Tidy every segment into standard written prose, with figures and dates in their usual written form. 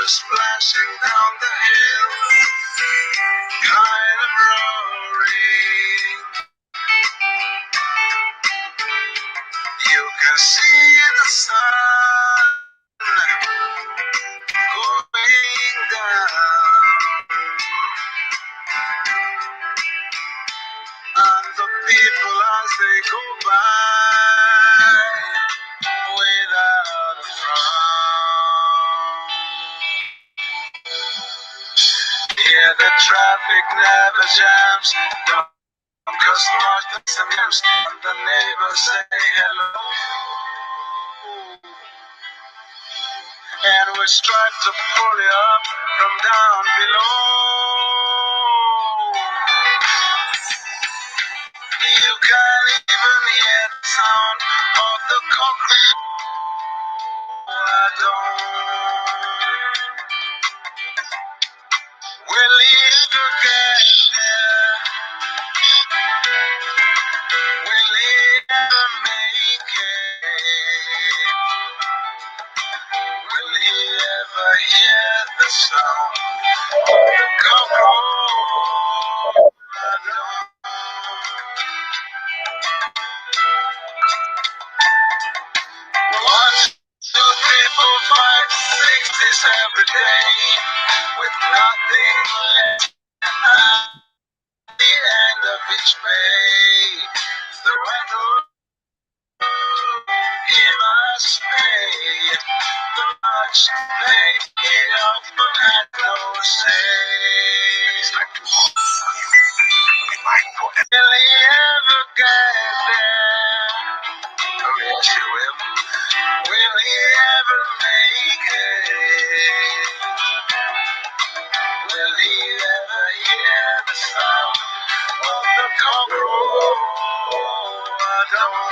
splashing down the hill, kind of roaring. You can see the sun going down, and the people as they go by without a frown. Yeah, the traffic never jams. Customers sometimes the neighbors say hello, and we strive to pull you up from down below. You can even hear the sound of the cockroach. I don't. Will he ever get there? Will he ever make it? Will he ever hear the sound of the cockroach? I don't. 1, 2, 3, 4, 5, 6 is every day, with nothing left at the end of each pay. The rental he must pay, the much paid enough but had no say. Will he ever get there? Oh yes he will. Will he ever make it? Will he ever hear the sound of the cockroach? I don't.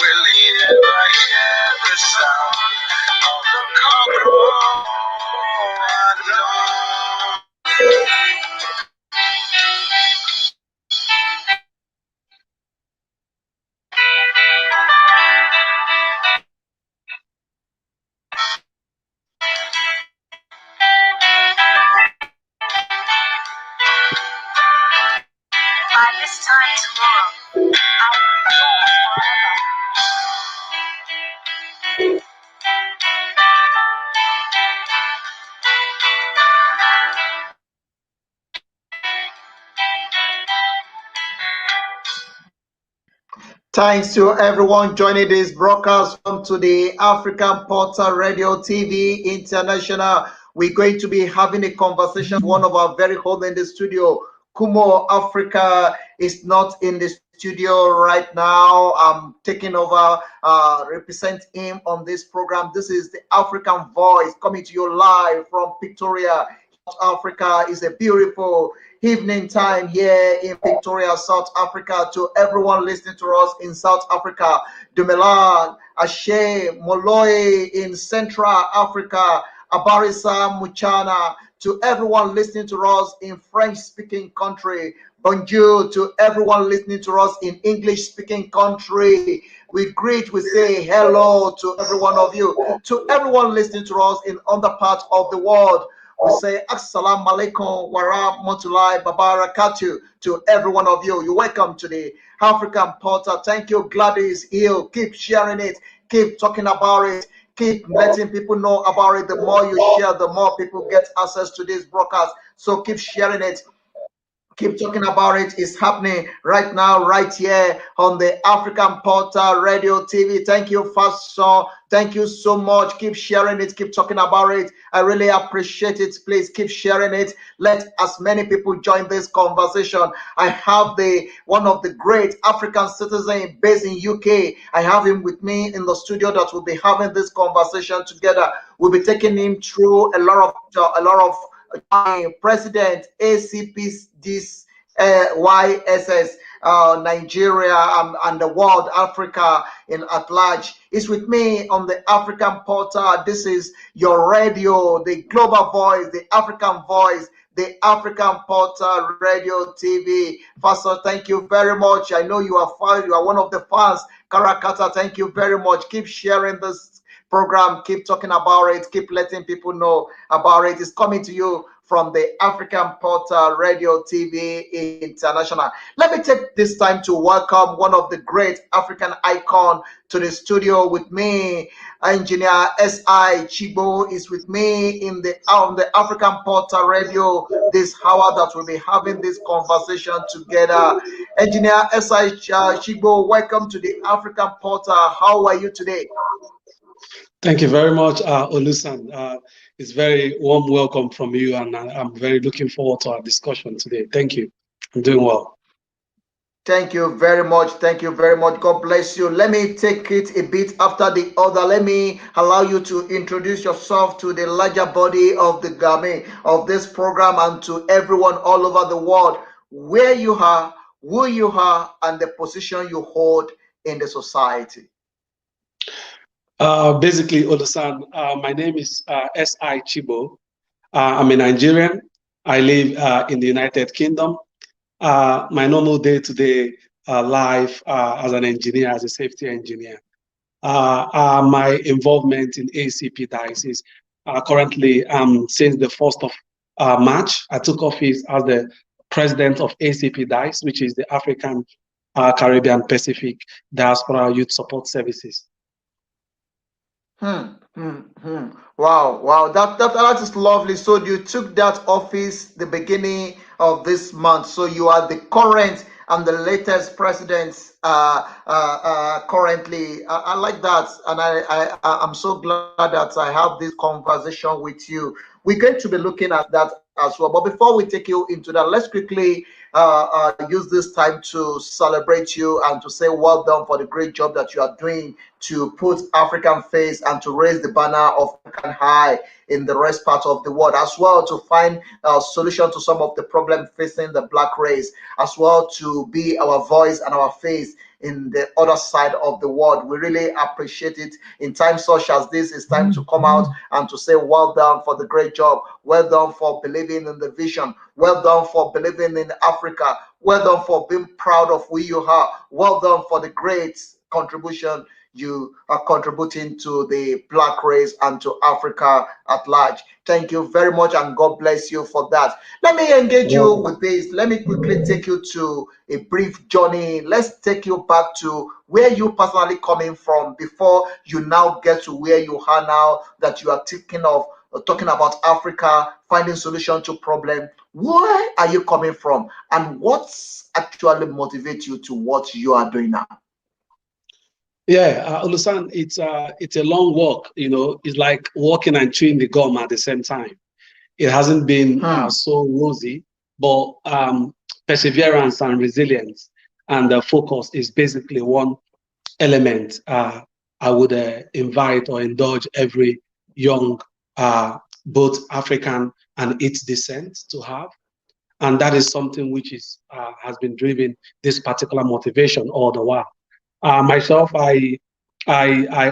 Will he ever hear the sound of the cockroach? I don't. By this time tomorrow, I will be gone forever. Thanks to everyone joining this broadcast from to the African Portal Radio TV International. We're going to be having a conversation with one of our very own in the studio. Kumo Africa is not in the studio right now. I'm taking over, represent him on this program. This is the African Voice coming to you live from Pretoria, South Africa. Is a beautiful evening time here in Pretoria, South Africa. To everyone listening to us in South Africa, Dumelan, Ashe, Moloi in Central Africa, Abarisa, Muchana. To everyone listening to us in French-speaking country, bonjour. To everyone listening to us in English-speaking country, we greet, we say hello to every one of you. To everyone listening to us in other parts of the world, we say assalamu alaikum wa rahmatullahi wa barakatuh to every one of you. You're welcome to the African Portal. Thank you, Gladys Hill. Keep sharing it. Keep talking about it. Keep letting people know about it. The more you share, the more people get access to this broadcast. So keep sharing it. Keep talking about it. It's happening right now, right here on the African Portal Radio TV. Thank you, Faso. Thank you so much. Keep sharing it. Keep talking about it. I really appreciate it. Please keep sharing it. Let as many people join this conversation. I have one of the great African citizens based in UK. I have him with me in the studio that will be having this conversation together. We'll be taking him through a lot of President Acpdyss YSS Nigeria and the world, Africa at large. Is with me on the African Portal. This is your radio, the global voice, the African voice, the African Portal Radio TV. Pastor, thank you very much. I know you are one of the fans. Karakata, thank you very much. Keep sharing this program. Keep talking about it. Keep letting people know about it. It's coming to you from the African Portal Radio TV International. Let me take this time to welcome one of the great African icon to the studio with me. Engineer S.I. Chigbo is with me in the on the African Portal Radio this hour that we'll be having this conversation together. Engineer S.I. Chigbo, welcome to the African Portal. How are you today? Thank you very much, Olusan. It's very warm welcome from you, and I'm very looking forward to our discussion today. Thank you. I'm doing well. Thank you very much. Thank you very much. God bless you. Let me take it a bit after the other. Let me allow you to introduce yourself to the larger body of the Game of this program and to everyone all over the world, where you are, who you are, and the position you hold in the society. Basically, Olusan, my name is S.I. Chigbo. I'm a Nigerian. I live in the United Kingdom. My normal day-to-day life as an engineer, as a safety engineer. My involvement in Acpdyss is currently since the 1st of March, I took office as the president of Acpdyss, which is the African Caribbean Pacific Diaspora Youth Support Services. Wow, wow, that is lovely. So you took that office the beginning of this month. So you are the current and the latest president currently. I like that, and I'm so glad that I have this conversation with you. We're going to be looking at that as well. But before we take you into that, let's quickly use this time to celebrate you and to say well done for the great job that you are doing to put African face and to raise the banner of African high in the rest part of the world, as well to find a solution to some of the problems facing the black race, as well to be our voice and our face in the other side of the world. We really appreciate it. In times such as this, it's time to come out and to say well done for the great job. Well done for believing in the vision. Well done for believing in Africa. Well done for being proud of who you are. Well done for the great contribution you are contributing to the black race and to Africa at large. Thank you very much, and God bless you for that. Let me engage you with this. Let me quickly take you to a brief journey. Let's take you back to where you personally coming from before you now get to where you are now, that you are thinking of talking about Africa, finding solution to problem. Where are you coming from, and what's actually motivates you to what you are doing now? Yeah, Olusan, it's a long walk. You know, it's like walking and chewing the gum at the same time. It hasn't been so rosy, but perseverance and resilience and focus is basically one element I would invite or indulge every young, both African and its descent to have. And that is something which is has been driving this particular motivation all the while. Myself, I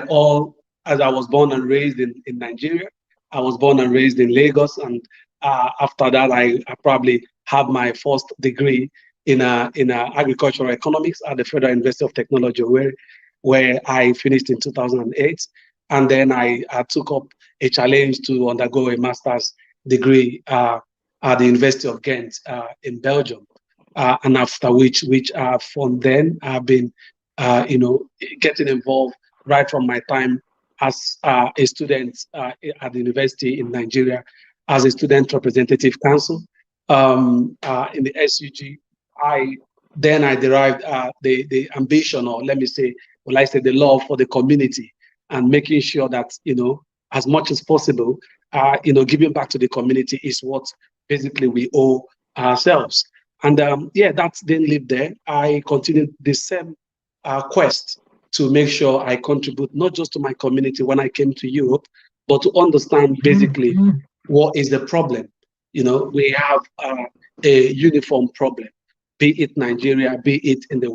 all, as I was born and raised in Nigeria, I was born and raised in Lagos, and after that, I probably have my first degree in agricultural economics at the Federal University of Technology, where I finished in 2008, and then I took up a challenge to undergo a master's degree at the University of Ghent in Belgium, and after which from then I've been getting involved right from my time as a student at the university in Nigeria as a student representative council in the SUG. I derived the ambition, or let me say, well, I say the love for the community and making sure that, as much as possible, giving back to the community is what basically we owe ourselves. And that didn't live there. I continued the same quest to make sure I contribute not just to my community when I came to Europe, but to understand basically what is the problem. We have a uniform problem, be it Nigeria, be it in the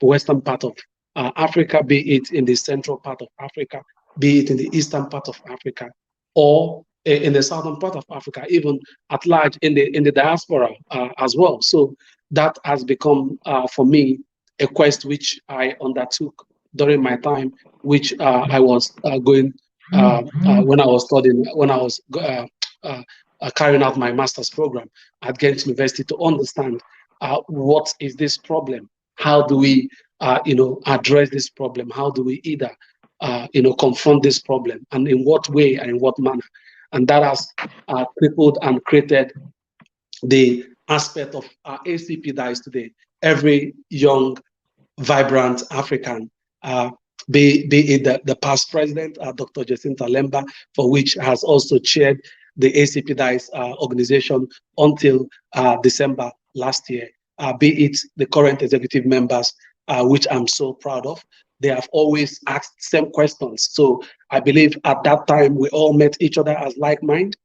western part of Africa, be it in the central part of Africa, be it in the eastern part of Africa, or in the southern part of Africa, even at large in the diaspora as well. So that has become for me a quest which I undertook during my time, which I was going when I was studying, when I was carrying out my master's program at Ghent University, to understand what is this problem? How do we, address this problem? How do we either, confront this problem, and in what way and in what manner? And that has crippled and created the aspect of ACP that is today. Every young, vibrant African, be it the past president, Dr. Jacinta Lemba, for which has also chaired the ACP DICE organization until December last year, be it the current executive members, which I'm so proud of. They have always asked same questions. So I believe at that time we all met each other as like mind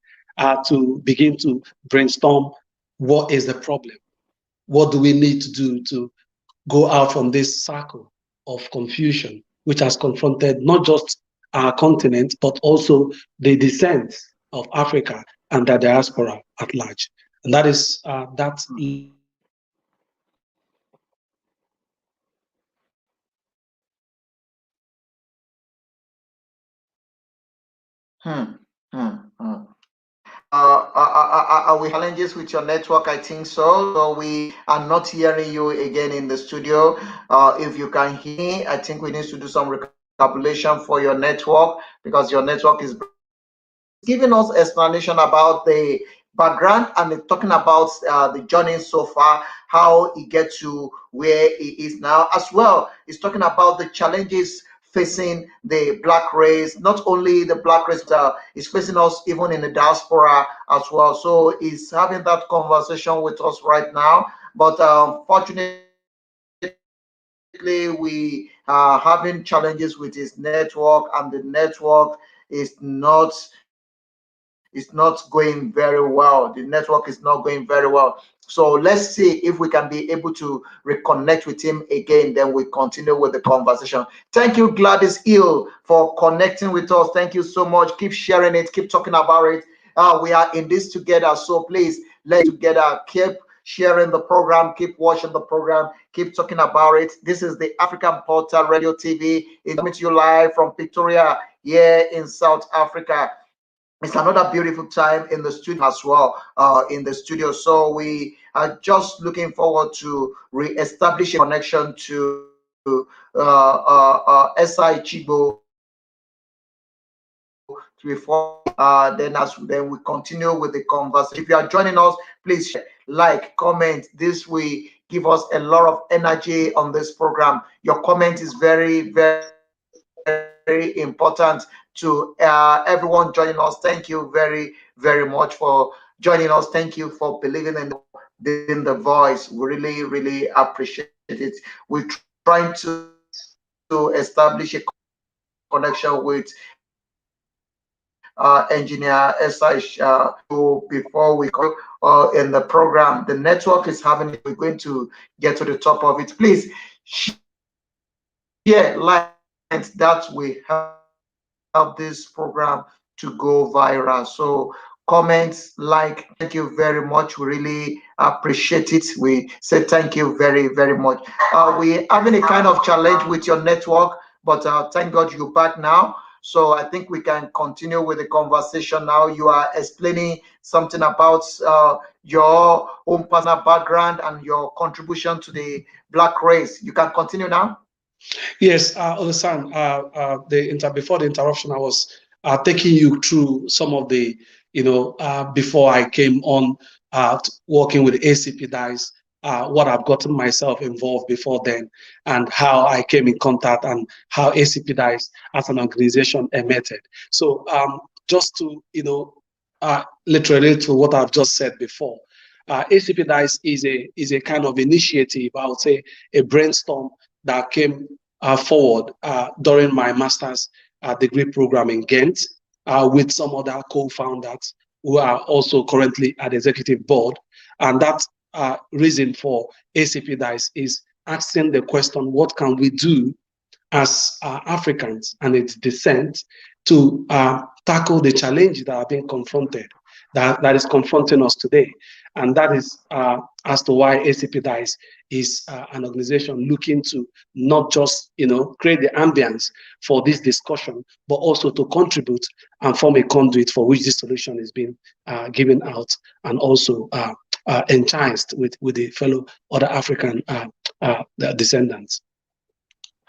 to begin to brainstorm what is the problem, what do we need to do to go out from this circle of confusion, which has confronted not just our continent, but also the descent of Africa and the diaspora at large. And that is that. Are we challenges with your network? I think so. So we are not hearing you again in the studio. If you can hear me, I think we need to do some recapitulation for your network, because your network is giving us explanation about the background and talking about the journey so far, how he gets to where he is now. As well, he's talking about the challenges facing the black race, not only the black race, is facing us even in the diaspora as well. So he's having that conversation with us right now. But fortunately, we are having challenges with his network, and the network is not going very well. The network is not going very well. So let's see if we can be able to reconnect with him again. Then we continue with the conversation. Thank you, Gladys Hill, for connecting with us. Thank you so much. Keep sharing it. Keep talking about it. We are in this together. So please, let's together. Keep sharing the program. Keep watching the program. Keep talking about it. This is the African Portal Radio TV. It's coming to you live from Pretoria, here in South Africa. It's another beautiful time in the studio as well, in the studio. So we are just looking forward to re-establish a connection to SI Chigbo before then we continue with the conversation. If you are joining us, please share, like, comment. This will give us a lot of energy on this program. Your comment is very, very, very important to everyone joining us. Thank you very, very much for joining us. Thank you for believing in the voice. We really, really appreciate it. We're trying to establish a connection with engineer SI before we go in the program. The network is having it. We're going to get to the top of it. Please share, like, that we help this program to go viral. So comments, like, thank you very much. We really appreciate it. We say thank you very, very much. We're having a kind of challenge with your network, but thank God you're back now. So I think we can continue with the conversation now. You are explaining something about your own personal background and your contribution to the black race. You can continue now. Yes, Olesan, before the interruption, I was taking you through some of the, before I came on working with ACP DICE, what I've gotten myself involved before then, and how I came in contact, and how ACP DICE as an organization emerged. So just to, literally to what I've just said before, ACP DICE is a kind of initiative, I would say a brainstorm that came forward during my master's degree program in Ghent with some other co-founders who are also currently at the executive board. And that reason for ACP DICE is asking the question, what can we do as Africans and its descent to tackle the challenges that are being confronted? that is confronting us today. And that is as to why Acpdyss is an organization looking to not just, create the ambience for this discussion, but also to contribute and form a conduit for which this solution is being given out, and also enhanced with the fellow other African descendants.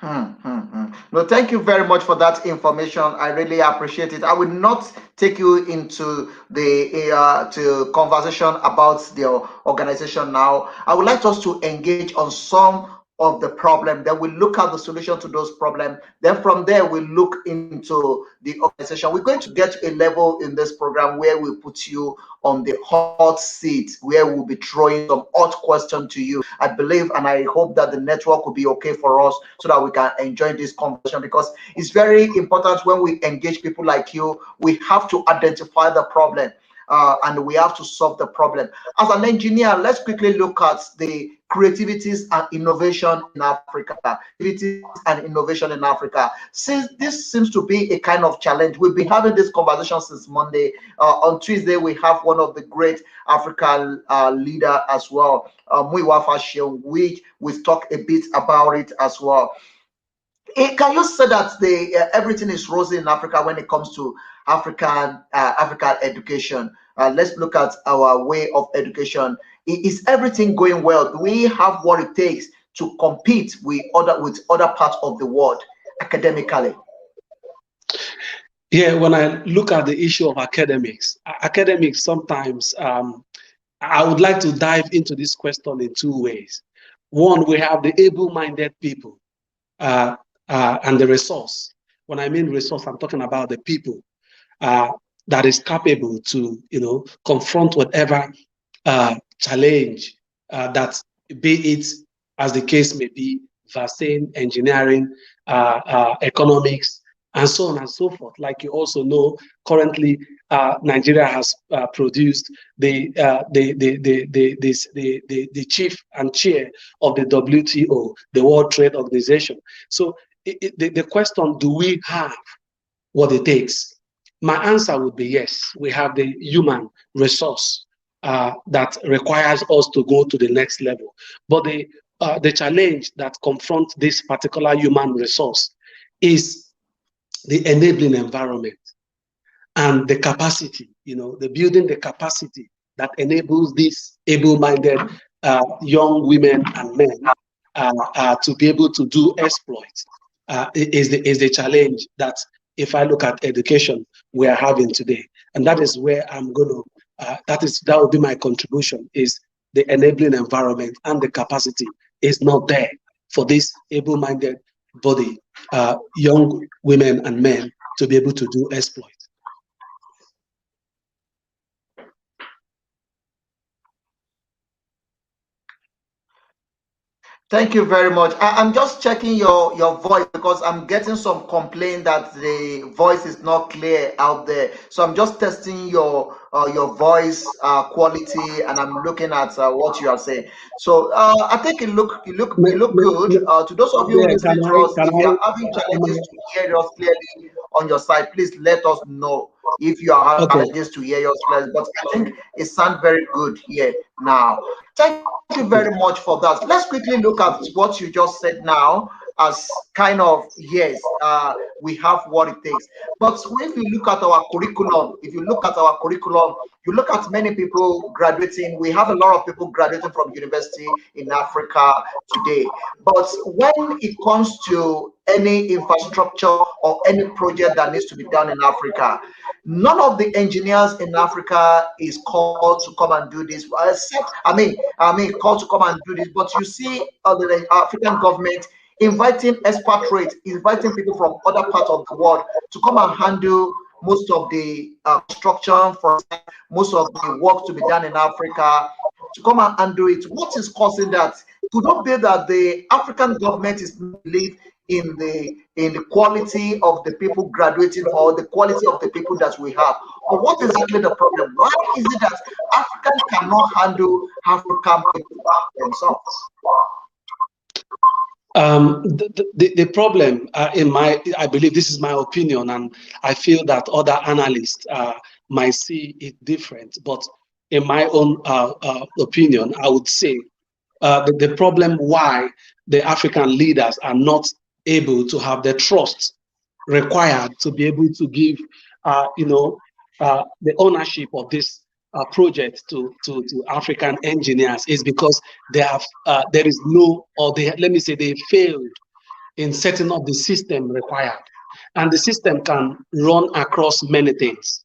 No, thank you very much for that information. I really appreciate it. I will not take you into the to conversation about the organization now. I would like us to engage on some of the problem. Then we look at the solution to those problems. Then from there, we look into the organization. We're going to get to a level in this program where we put you on the hot seat, where we'll be throwing some hot questions to you. I believe and I hope that the network will be okay for us so that we can enjoy this conversation, because it's very important when we engage people like you. We have to identify the problem. And we have to solve the problem. As an engineer, let's quickly look at the creativities and innovation in Africa. Creativities and innovation in Africa. Since this seems to be a kind of challenge, we've been having this conversation since Monday. On Tuesday, we have one of the great African leader as well, Muyiwa Fashion, which we talk a bit about it as well. Can you say that everything is rosy in Africa when it comes to African education? Let's look at our way of education. Is everything going well? Do we have what it takes to compete with other parts of the world academically? Yeah, when I look at the issue of academics sometimes, I would like to dive into this question in two ways. One, we have the able-minded people and the resource. When I mean resource, I'm talking about the people that is capable to, confront whatever challenge that, be it as the case may be, vaccine, engineering, economics, and so on and so forth. Like you also know, currently Nigeria has produced the chief and chair of the WTO, the World Trade Organization. So the question, do we have what it takes? My answer would be yes. We have the human resource that requires us to go to the next level. But the challenge that confronts this particular human resource is the enabling environment and the capacity, the building the capacity that enables these able-minded young women and men to be able to do exploits is the challenge that, if I look at education, we are having today. And that is where I'm going to, that will be my contribution, is the enabling environment and the capacity is not there for this able-minded body, young women and men, to be able to do exploits. Thank you very much. I'm just checking your voice because I'm getting some complaint that the voice is not clear out there. So I'm just testing your voice quality, and I'm looking at what you are saying. So I think you look good. To those of you listening to us, if you are having challenges to hear us clearly on your side, please let us know if you are having challenges to hear us clearly. But I think it sounds very good here now. Thank you very much for that. Let's quickly look at what you just said now as kind of, yes, we have what it takes. But if you look at our curriculum, you look at many people graduating. We have a lot of people graduating from university in Africa today. But when it comes to any infrastructure or any project that needs to be done in Africa, none of the engineers in Africa is called to come and do this. Except, called to come and do this. But you see the African government inviting expatriates, inviting people from other parts of the world to come and handle most of the construction, for most of the work to be done in Africa, to come and undo it. What is causing that? Could not be that the African government is believe in the quality of the people graduating or the quality of the people that we have? Or what is exactly the problem? Why is it that Africans cannot handle African people themselves? The problem, I believe this is my opinion, and I feel that other analysts might see it different, but in my own opinion, I would say the problem why the African leaders are not able to have the trust required to be able to give, the ownership of this project to African engineers is because they have there is no, or they, let me say, they failed in setting up the system required. And the system can run across many things.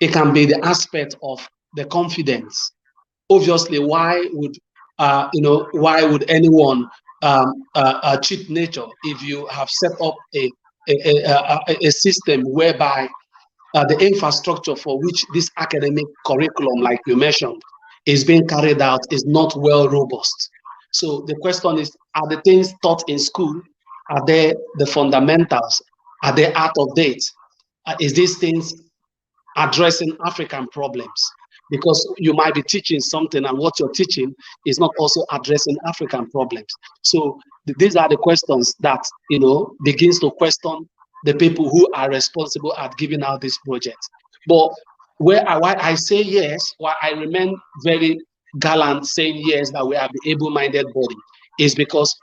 It can be the aspect of the confidence. Obviously, why would anyone cheat nature if you have set up a system whereby the infrastructure for which this academic curriculum, like you mentioned, is being carried out is not well robust. So the question is, are the things taught in school, are they the fundamentals? Are they out of date? Is these things addressing African problems? Because you might be teaching something and what you're teaching is not also addressing African problems. So these are the questions that, begins to question the people who are responsible at giving out this project. But why I say yes, why I remain very gallant saying yes that we are the able-minded body, is because,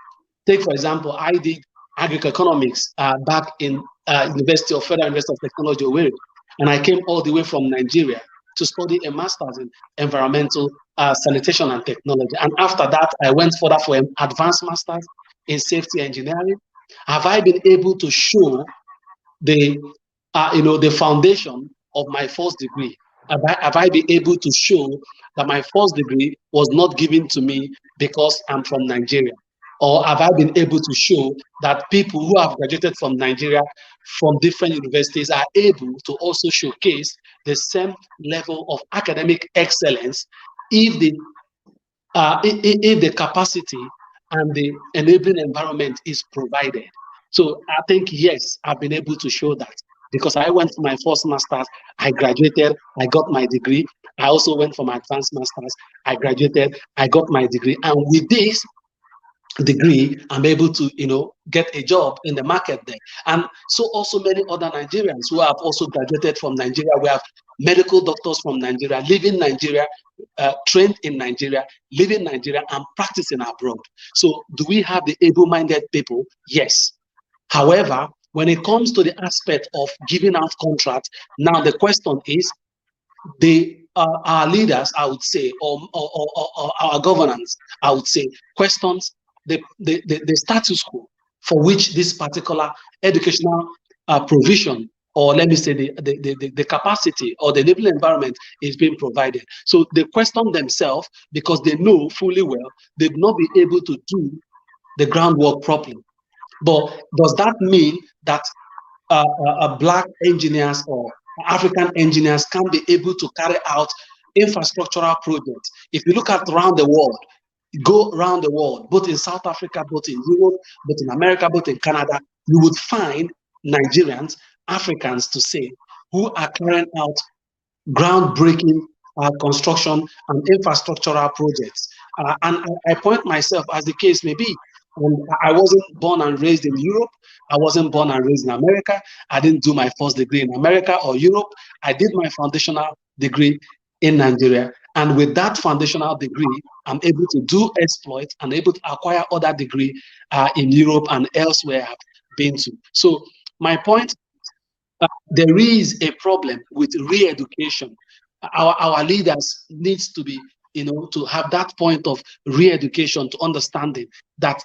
take for example, I did agric-economics back in University of Federal University of Technology, Owerri, and I came all the way from Nigeria to study a master's in environmental sanitation and technology. And after that, I went further for an advanced master's in safety engineering. Have I been able to show the foundation of my first degree? Have I been able to show that my first degree was not given to me because I'm from Nigeria? Or have I been able to show that people who have graduated from Nigeria from different universities are able to also showcase the same level of academic excellence if the capacity and the enabling environment is provided? So I think, yes, I've been able to show that, because I went for my first master's, I graduated, I got my degree. I also went for my advanced master's, I graduated, I got my degree. And with this degree, I'm able to, get a job in the market there. And so also many other Nigerians who have also graduated from Nigeria. We have medical doctors from Nigeria, living Nigeria, trained in Nigeria, living Nigeria, and practicing abroad. So do we have the able-minded people? Yes. However, when it comes to the aspect of giving out contracts, now the question is, our leaders, I would say, or our governance, I would say, questions the status quo for which this particular educational provision, or let me say the capacity or the enabling environment is being provided. So they question themselves because they know fully well they will not be able to do the groundwork properly. But does that mean that Black engineers or African engineers can be able to carry out infrastructural projects? If you look at around the world, go around the world, both in South Africa, both in Europe, both in America, both in Canada, you would find Nigerians, Africans to say, who are carrying out groundbreaking construction and infrastructural projects. And I point myself as the case may be. I wasn't born and raised in Europe. I wasn't born and raised in America. I didn't do my first degree in America or Europe. I did my foundational degree in Nigeria. And with that foundational degree, I'm able to do exploits and able to acquire other degree in Europe and elsewhere I've been to. So my point, there is a problem with re-education. Our leaders needs to be, to have that point of re-education, to understanding that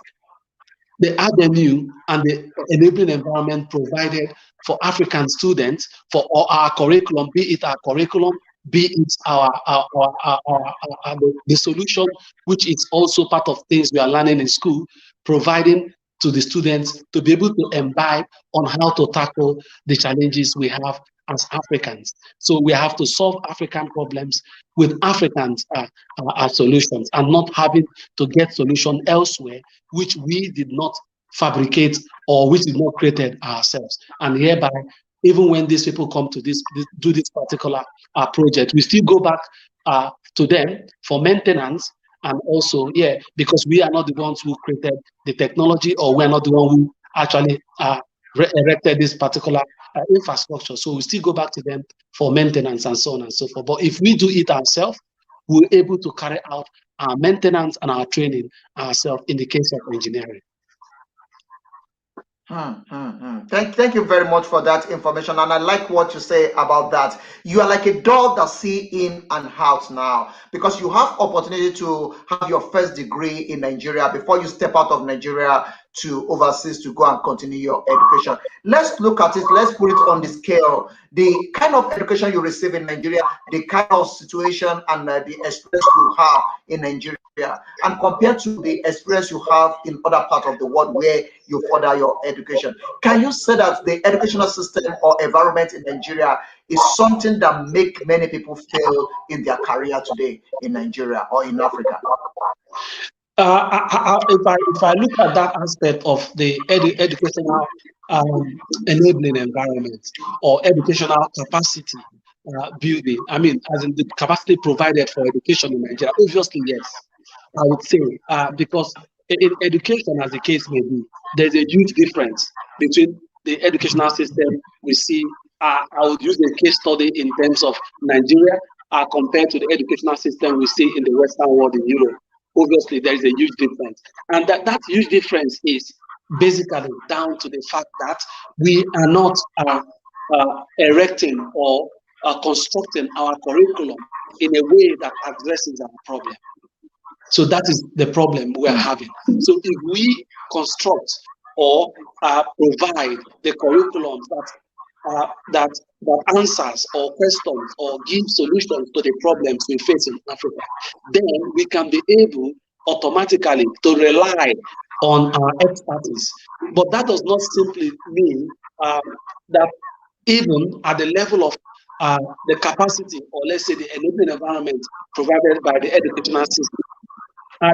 the avenue and the enabling environment provided for African students, for our curriculum, be it our curriculum, be it the solution, which is also part of things we are learning in school, providing to the students to be able to imbibe on how to tackle the challenges we have as Africans. So we have to solve African problems with African solutions, and not having to get solution elsewhere, which we did not fabricate or which did not created ourselves. And hereby, even when these people come to do this particular project, we still go back to them for maintenance. And also, because we are not the ones who created the technology, or we're not the one who actually erected this particular infrastructure. So we still go back to them for maintenance and so on and so forth. But if we do it ourselves, we're able to carry out our maintenance and our training ourselves in the case of engineering. Thank you very much for that information, and I like what you say about that. You are like a dog that see in and out now, because you have opportunity to have your first degree in Nigeria before you step out of Nigeria to overseas to go and continue your education. Let's look at it. Let's put it on the scale. The kind of education you receive in Nigeria, the kind of situation and the experience you have in Nigeria, and compared to the experience you have in other parts of the world where you further your education. Can you say that the educational system or environment in Nigeria is something that make many people fail in their career today in Nigeria or in Africa? If I look at that aspect of the educational enabling environment or educational capacity building, I mean, as in the capacity provided for education in Nigeria, obviously, yes, I would say, because in education, as the case may be, there's a huge difference between the educational system we see. I would use a case study in terms of Nigeria compared to the educational system we see in the Western world in Europe. Obviously, there is a huge difference. And that huge difference is basically down to the fact that we are not erecting or constructing our curriculum in a way that addresses our problem. So that is the problem we are having. So if we construct or provide the curriculums that answers or questions or give solutions to the problems we face in Africa, then we can be able automatically to rely on our expertise. But that does not simply mean that even at the level of the capacity, or let's say the enabling environment provided by the educational system,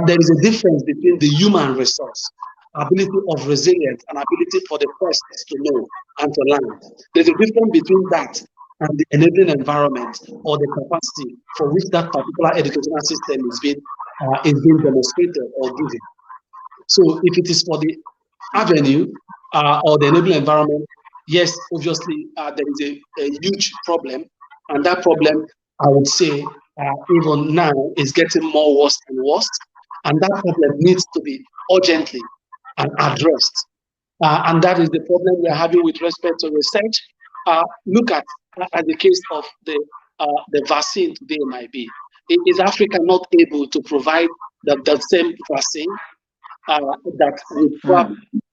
there is a difference between the human resource, ability of resilience, and ability for the persons to know and to learn. There's a difference between that and the enabling environment or the capacity for which that particular educational system is being demonstrated or given. So if it is for the avenue or the enabling environment, yes, obviously there is a huge problem, and that problem, I would say, even now is getting more worse and worse, and that problem needs to be urgently addressed. And that is the problem we are having with respect to research. Look at the case of the vaccine today might be. Is Africa not able to provide the same vaccine that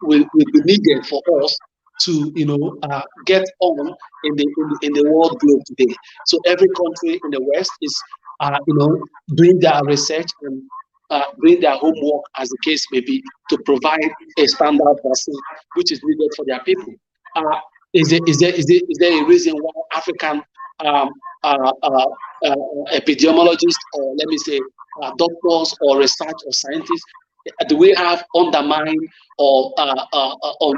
will be needed for us to get on in the world globe today? So every country in the West is doing their research and doing their homework, as the case may be, to provide a standard vaccine which is needed for their people. Is there a reason why African epidemiologists, or let me say doctors or research or scientists, do we have undermined or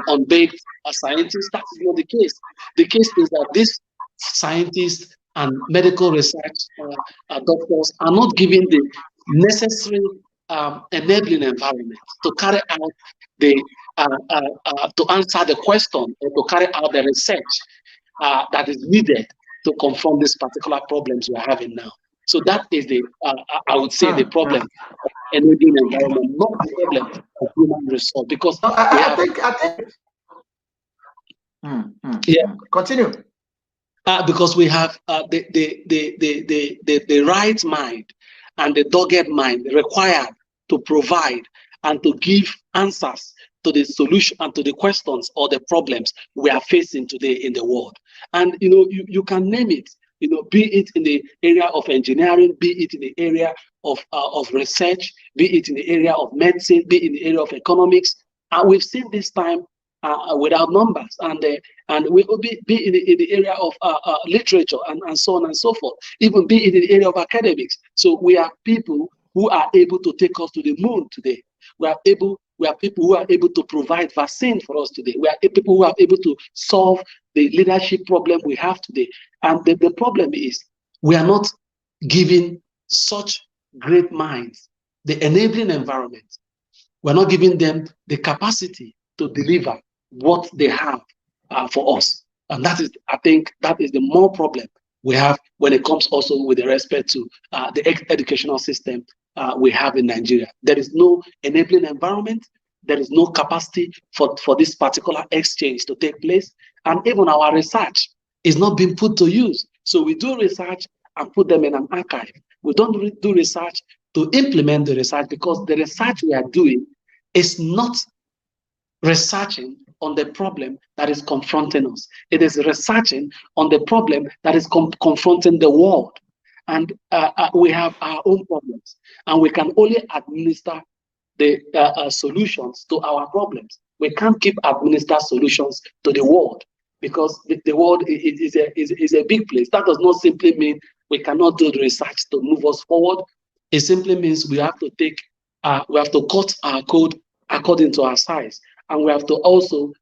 unbaked scientists? That is not the case. The case is that these scientists and medical research doctors are not given the necessary enabling environment to carry out to answer the question or to carry out the research that is needed to confront these particular problems we are having now. So that is I would say, the problem of enabling environment, not the problem of human resource, because I think. Yeah, continue. Because we have the right mind and the dogged mind required to provide and to give answers to the solution and to the questions or the problems we are facing today in the world. And you can name it, be it in the area of engineering, be it in the area of research, be it in the area of medicine, be it in the area of economics. And we've seen this time without numbers, and we will be in the area of literature and so on and so forth, even be in the area of academics. So we are people who are able to take us to the moon today. We are people who are able to provide vaccine for us today. We are people who are able to solve the leadership problem we have today. And the problem is we are not giving such great minds the enabling environment. We're not giving them the capacity to deliver what they have for us. And that is, I think, that is the more problem we have when it comes also with respect to the educational system we have in Nigeria. There is no enabling environment. There is no capacity for this particular exchange to take place. And even our research is not being put to use. So we do research and put them in an archive. We don't do research to implement the research, because the research we are doing is not researching on the problem that is confronting us. It is researching on the problem that is confronting the world. And we have our own problems, and we can only administer the solutions to our problems. We can't keep administer solutions to the world, because the world is a big place. That does not simply mean we cannot do the research to move us forward. It simply means we have to cut our code according to our size, and we have to also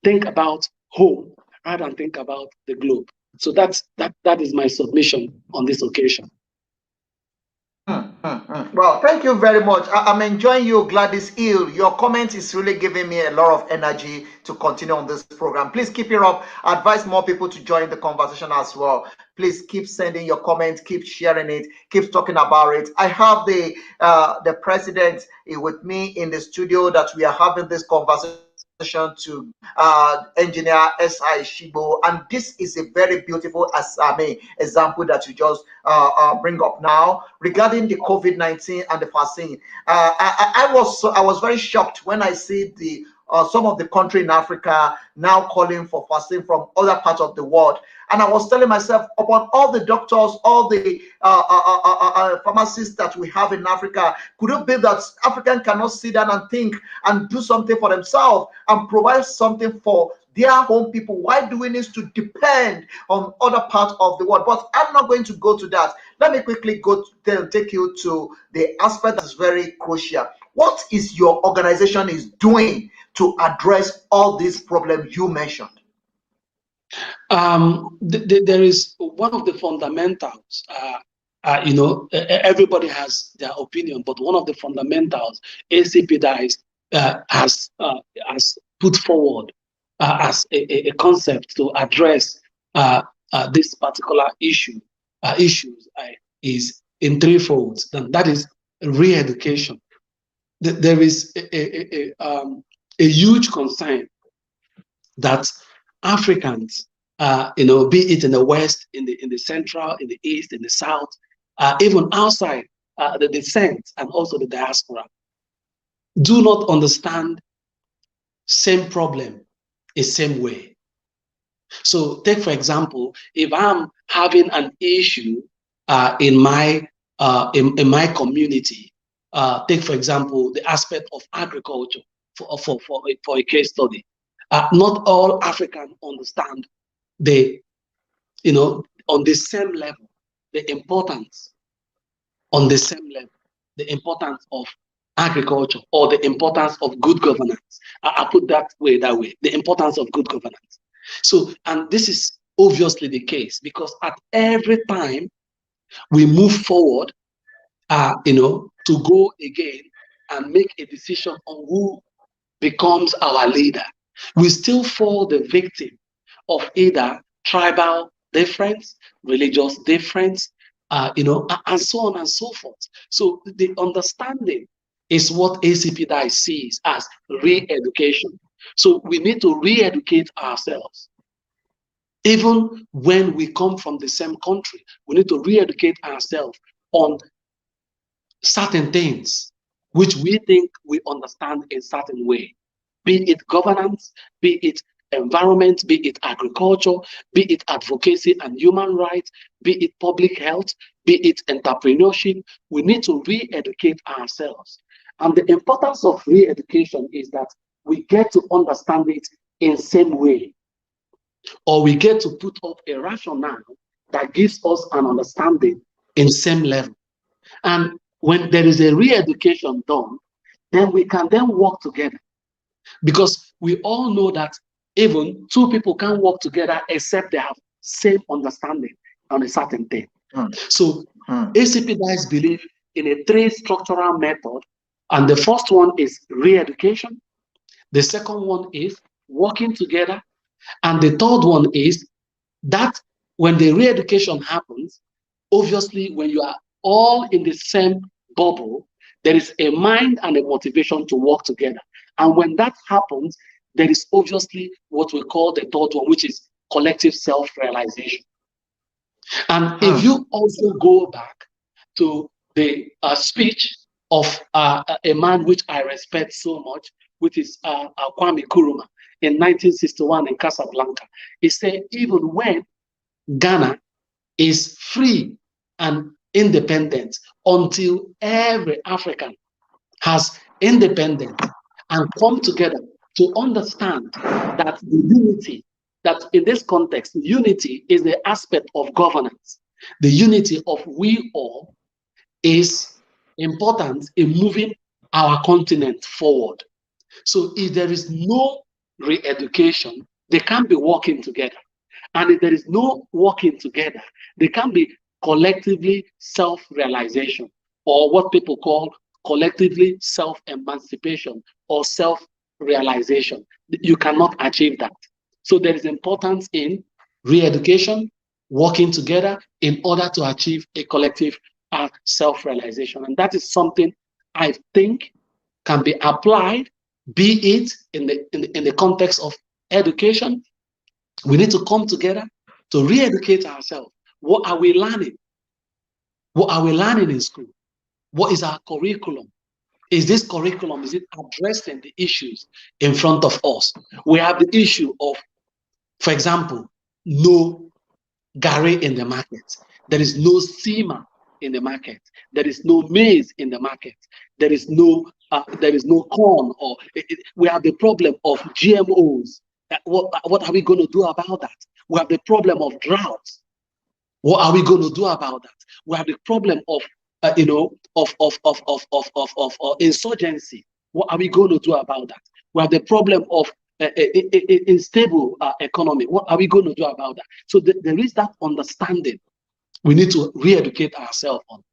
think about home rather than think about the globe. So that is my submission on this occasion. Well, thank you very much. I'm enjoying you, Gladys Hill. Your comment is really giving me a lot of energy to continue on this program. Please keep it up. Advise more people to join the conversation as well. Please keep sending your comments, keep sharing it, keep talking about it. I have the president with me in the studio that we are having this conversation to engineer S.I. Chigbo, and this is a very beautiful example that you just bring up now regarding the COVID-19 and the vaccine. I was very shocked when I see the some of the country in Africa now calling for vaccine from other parts of the world. And I was telling myself, upon all the doctors, all the pharmacists that we have in Africa, could it be that Africans cannot sit down and think and do something for themselves and provide something for their home people? Why do we need to depend on other parts of the world? But I'm not going to go to that. Let me quickly take you to the aspect that's very crucial. What is your organization is doing to address all these problems you mentioned? There is one of the fundamentals. Everybody has their opinion, but one of the fundamentals Acpdyss has put forward as a concept to address this particular issues is in three folds. And that is re-education. There is a huge concern that Africans, be it in the West, in the Central, in the East, in the South, even outside the descent and also the diaspora, do not understand same problem the same way. So take, for example, if I'm having an issue in my community, take, for example, the aspect of agriculture for a case study. Not all Africans understand on the same level, the importance on the same level, the importance of agriculture or the importance of good governance. I put that way, the importance of good governance. So, and this is obviously the case because at every time we move forward, to go again and make a decision on who becomes our leader, we still fall the victim of either tribal difference, religious difference, and so on and so forth. So the understanding is what Acpdyss sees as re-education. So we need to re-educate ourselves. Even when we come from the same country, we need to re-educate ourselves on certain things which we think we understand in a certain way, be it governance, be it environment, be it agriculture, be it advocacy and human rights, be it public health, be it entrepreneurship. We need to re-educate ourselves. And the importance of re-education is that we get to understand it in the same way, or we get to put up a rationale that gives us an understanding in the same level. And when there is a re-education done, then we can then work together. Because we all know that even two people can't work together except they have same understanding on a certain thing. So Acpdyss believe in a three structural method, and the first one is re-education. The second one is working together, And the third one is that when the re-education happens, obviously, when you are all in the same bubble, there is a mind and a motivation to work together. And when that happens, there is obviously what we call the third one, which is collective self-realization. And if you also go back to the speech of a man which I respect so much, which is Kwame Nkrumah in 1961 in Casablanca, he said, even when Ghana is free and independent, until every African has independence and come together to understand that the unity, that in this context, unity is the aspect of governance. The unity of we all is important in moving our continent forward. So if there is no re-education, they can't be working together. And if there is no working together, they can be collectively self-realization, or what people call collectively self-emancipation or self-realization. You cannot achieve that. So there is importance in re-education, working together in order to achieve a collective self-realization. And that is something I think can be applied, be it in the context of education. We need to come together to re-educate ourselves. What are we learning? What are we learning in school? What is our curriculum? Is this curriculum, is it addressing the issues in front of us? We have the issue of, for example, no Gary in the market. There is no Sima in the market. There is no maize in the market. There is no corn. Or we have the problem of GMOs. What are we going to do about that? We have the problem of droughts. What are we going to do about that? We have the problem of insurgency. What are we going to do about that? We have the problem of unstable economy. What are we going to do about that? So there is that understanding we need to re-educate ourselves on.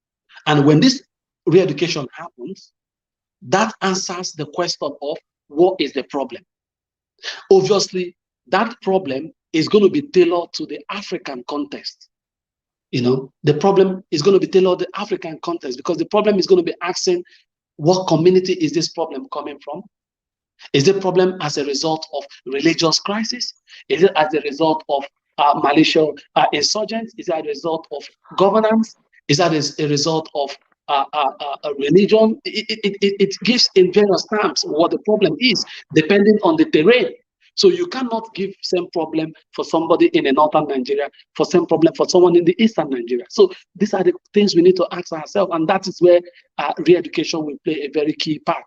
And when this re-education happens, that answers the question of what is the problem. Obviously, that problem is going to be tailored to the African context. The problem is going to be tailored to the African context, because the problem is going to be asking, what community is this problem coming from? Is the problem as a result of religious crisis? Is it as a result of malicious insurgents? Is it as a result of governance? Is that a result of a religion? It gives in various terms what the problem is, depending on the terrain. So you cannot give same problem for somebody in the northern Nigeria, for same problem for someone in the eastern Nigeria. So these are the things we need to ask ourselves, and that is where re-education will play a very key part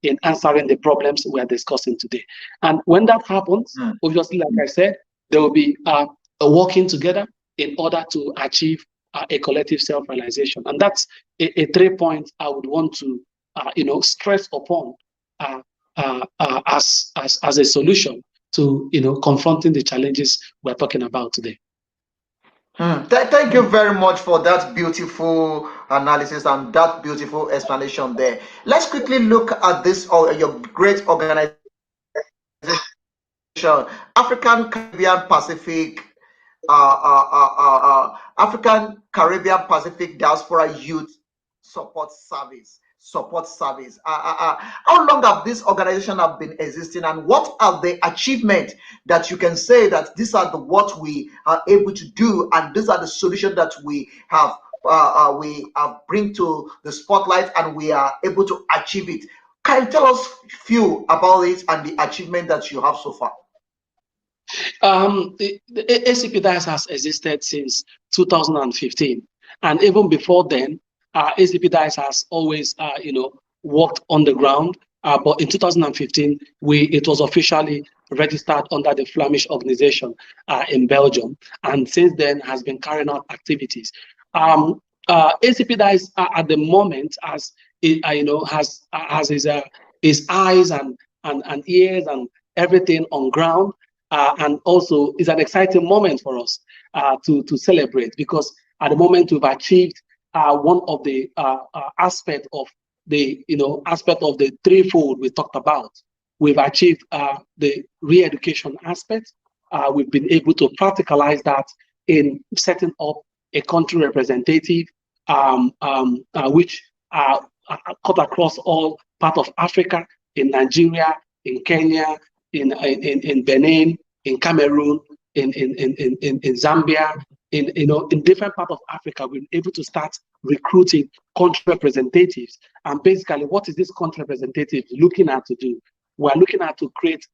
in answering the problems we are discussing today. And when that happens, obviously, like I said, there will be a working together in order to achieve a collective self-realization. And that's a 3 points I would want to stress upon as a solution to confronting the challenges we're talking about today. Thank you very much for that beautiful analysis and that beautiful explanation there. Let's quickly look at this, your great organization, African Caribbean Pacific, African Caribbean Pacific Diaspora Youth Support Service. How long have this organization have been existing, and what are the achievements that you can say that these are what we are able to do, and these are the solutions that we have bring to the spotlight, and we are able to achieve it? Can you tell us few about it and the achievement that you have so far? The Acpdyss has existed since 2015, and even before then, Acpdyss has always, worked on the ground. But in 2015, it was officially registered under the Flemish organization in Belgium, and since then has been carrying out activities. Acpdyss at the moment has his eyes and ears and everything on ground, and also is an exciting moment for us to celebrate, because at the moment we've achieved one of the aspect of the threefold we talked about. We've achieved the re-education aspect, we've been able to practicalize that in setting up a country representative, which cut across all part of Africa, in Nigeria, in Kenya, in Benin, in Cameroon, in Zambia, in different parts of Africa. We're able to start recruiting country representatives. And basically, what is this country representative looking at to do? We're looking at to create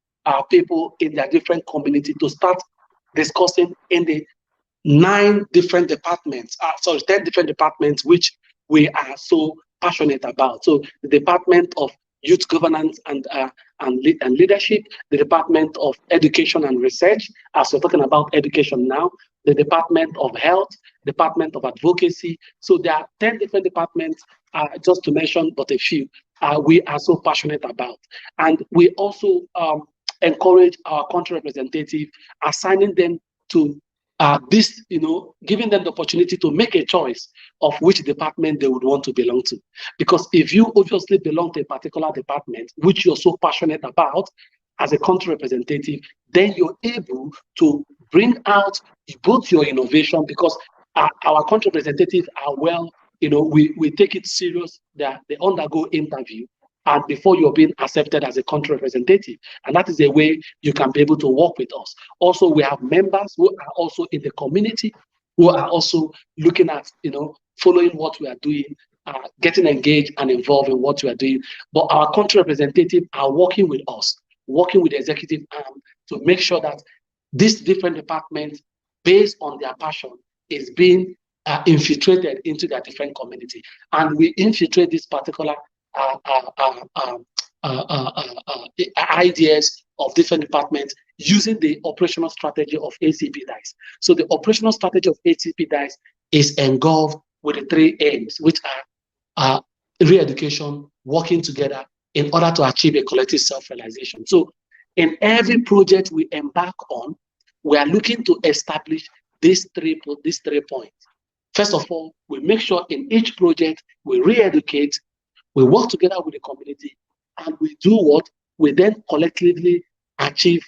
people in their different community to start discussing in the 10 different departments, which we are so passionate about. So the Department of Youth Governance and Leadership, the Department of Education and Research, as we're talking about education now, the Department of Health, Department of Advocacy. So there are 10 different departments, just to mention but a few, we are so passionate about. And we also encourage our country representative, assigning them to giving them the opportunity to make a choice of which department they would want to belong to. Because if you obviously belong to a particular department, which you're so passionate about as a country representative, then you're able to bring out both your innovation, because our country representatives are we take it serious. They undergo interview, and before you're being accepted as a country representative. And that is a way you can be able to work with us. Also, we have members who are also in the community, who are also looking at, following what we are doing, getting engaged and involved in what we are doing. But our country representatives are working with us, working with the executive arm to make sure that these different departments, based on their passion, is being infiltrated into their different community. And we infiltrate this particular ideas of different departments using the operational strategy of Acpdyss. So the operational strategy of Acpdyss is engulfed with the 3 aims, which are re-education, working together in order to achieve a collective self-realization. So in every project we embark on, we are looking to establish these three points. First of all, we make sure in each project we re-educate, we work together with the community, and we do what? We then collectively achieve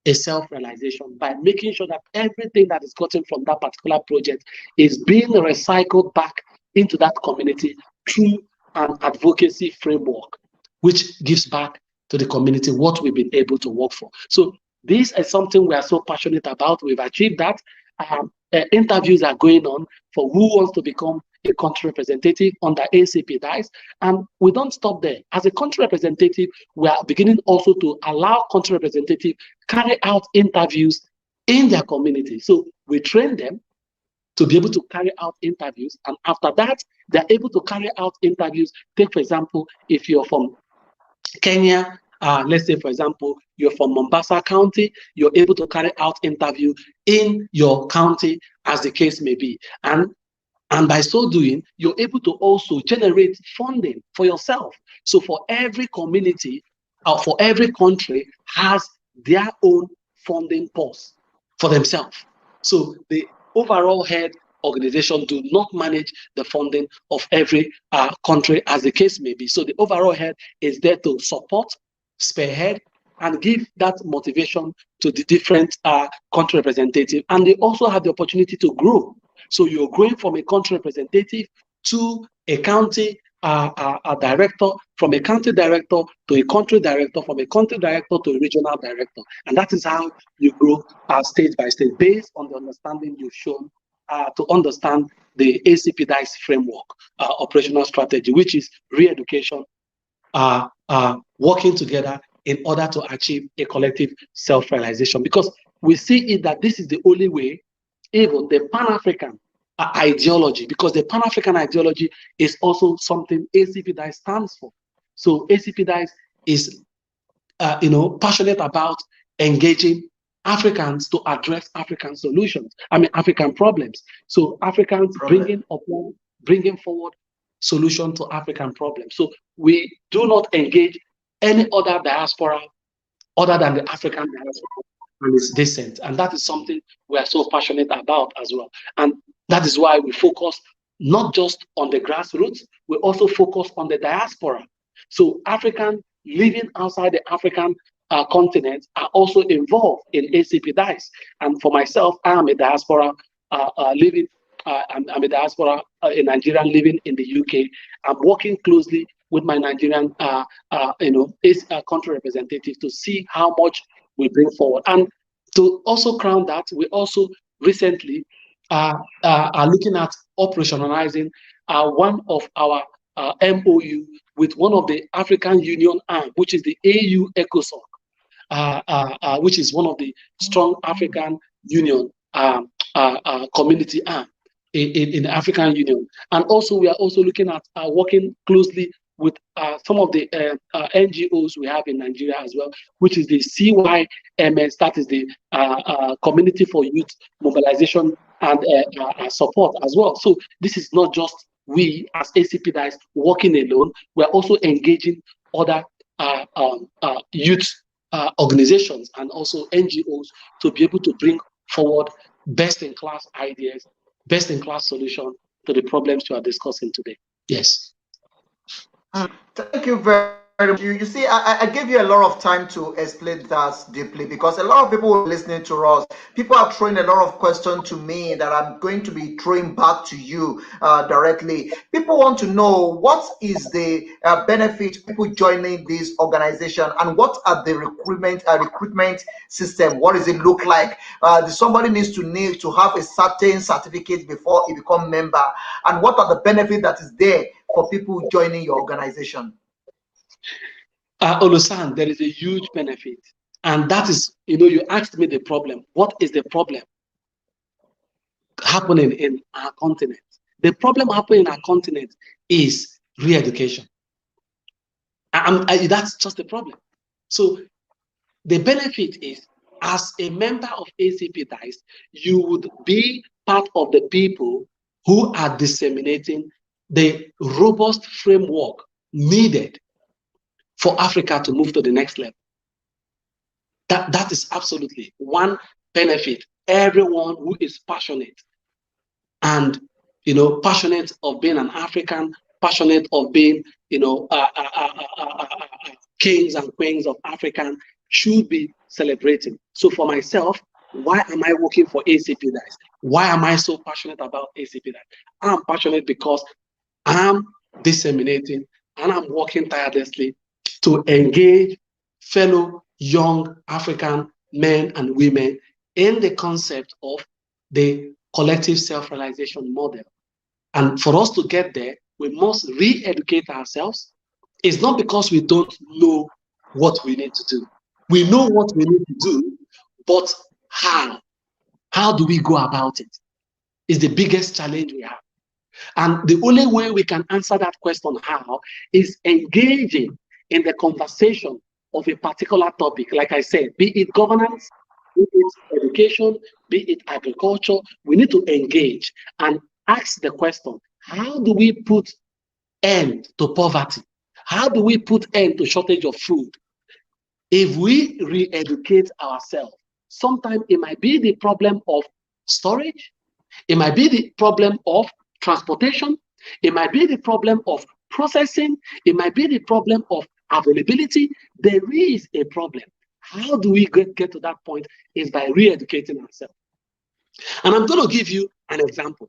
a self-realization by making sure that everything that is gotten from that particular project is being recycled back into that community through an advocacy framework, which gives back to the community what we've been able to work for. So this is something we are so passionate about. We've achieved that. Interviews are going on for who wants to become a country representative under Acpdyss, and we don't stop there. As a country representative, we are beginning also to allow country representatives carry out interviews in their community. So we train them to be able to carry out interviews, and after that, they're able to carry out interviews. Take, for example, if you're from Kenya, let's say, for example, you're from Mombasa County, you're able to carry out interview in your county, as the case may be. And by so doing, you're able to also generate funding for yourself. So for every community, or for every country, has their own funding purse for themselves. So the overall head organization do not manage the funding of every country, as the case may be. So the overall head is there to support, spearhead, and give that motivation to the different country representatives. And they also have the opportunity to grow. So you're going from a country representative to a county a director, from a county director to a country director, from a country director to a regional director. And that is how you grow state by state, based on the understanding you've shown to understand the Acpdyss framework, operational strategy, which is re-education, working together in order to achieve a collective self-realization. Because we see it that this is the only way, even the Pan-African ideology, because the Pan-African ideology is also something Acpdyss stands for. So Acpdyss is, passionate about engaging Africans to address African solutions. African problems. So Africans bringing forward solution to African problems. So we do not engage any other diaspora other than the African diaspora and its descent. And that is something we are so passionate about as well. And that is why we focus not just on the grassroots, we also focus on the diaspora. So African living outside the African continent are also involved in Acpdyss. And for myself, I am a diaspora living. I'm a diaspora, a Nigerian living in the UK. I'm working closely with my Nigerian, country representative to see how much we bring forward. And to also crown that, we also recently are looking at operationalizing one of our MOU with one of the African Union arm, which is the AU ECOSOC, which is one of the strong African Union community arm in the African Union. And also, we are also looking at working closely with some of the NGOs we have in Nigeria as well, which is the CYMS, that is the Community for Youth Mobilization and Support as well. So this is not just we as Acpdyss working alone, we're also engaging other youth organizations and also NGOs to be able to bring forward best-in-class ideas, best-in-class solution to the problems we are discussing today. Yes. Thank you very much. You see, I gave you a lot of time to explain that deeply because a lot of people are listening to us. People are throwing a lot of questions to me that I'm going to be throwing back to you directly. People want to know what is the benefit of people joining this organization and what are the recruitment system? What does it look like? Somebody needs to have a certain certificate before he become member, and what are the benefits that is there for people joining your organization? Olusan, there is a huge benefit. And that is, you asked me the problem. What is the problem happening in our continent? The problem happening in our continent is re-education. That's just the problem. So the benefit is, as a member of Acpdyss, you would be part of the people who are disseminating the robust framework needed for Africa to move to the next level. That is absolutely one benefit. Everyone who is passionate and passionate of being an African, passionate of being kings and queens of African should be celebrating. So for myself, why am I working for Acpdyss? Why am I so passionate about Acpdyss? I'm passionate because I'm disseminating and I'm working tirelessly to engage fellow young African men and women in the concept of the collective self-realization model. And for us to get there, we must re-educate ourselves. It's not because we don't know what we need to do. We know what we need to do, but how? How do we go about it? Is the biggest challenge we have. And the only way we can answer that question, how, is engaging in the conversation of a particular topic. Like I said, be it governance, be it education, be it agriculture, we need to engage and ask the question, how do we put end to poverty? How do we put end to shortage of food? If we re-educate ourselves, sometimes it might be the problem of storage, it might be the problem of transportation, it might be the problem of processing, it might be the problem of availability. There is a problem. How do we get to that point? Is by re-educating ourselves. And I'm going to give you an example.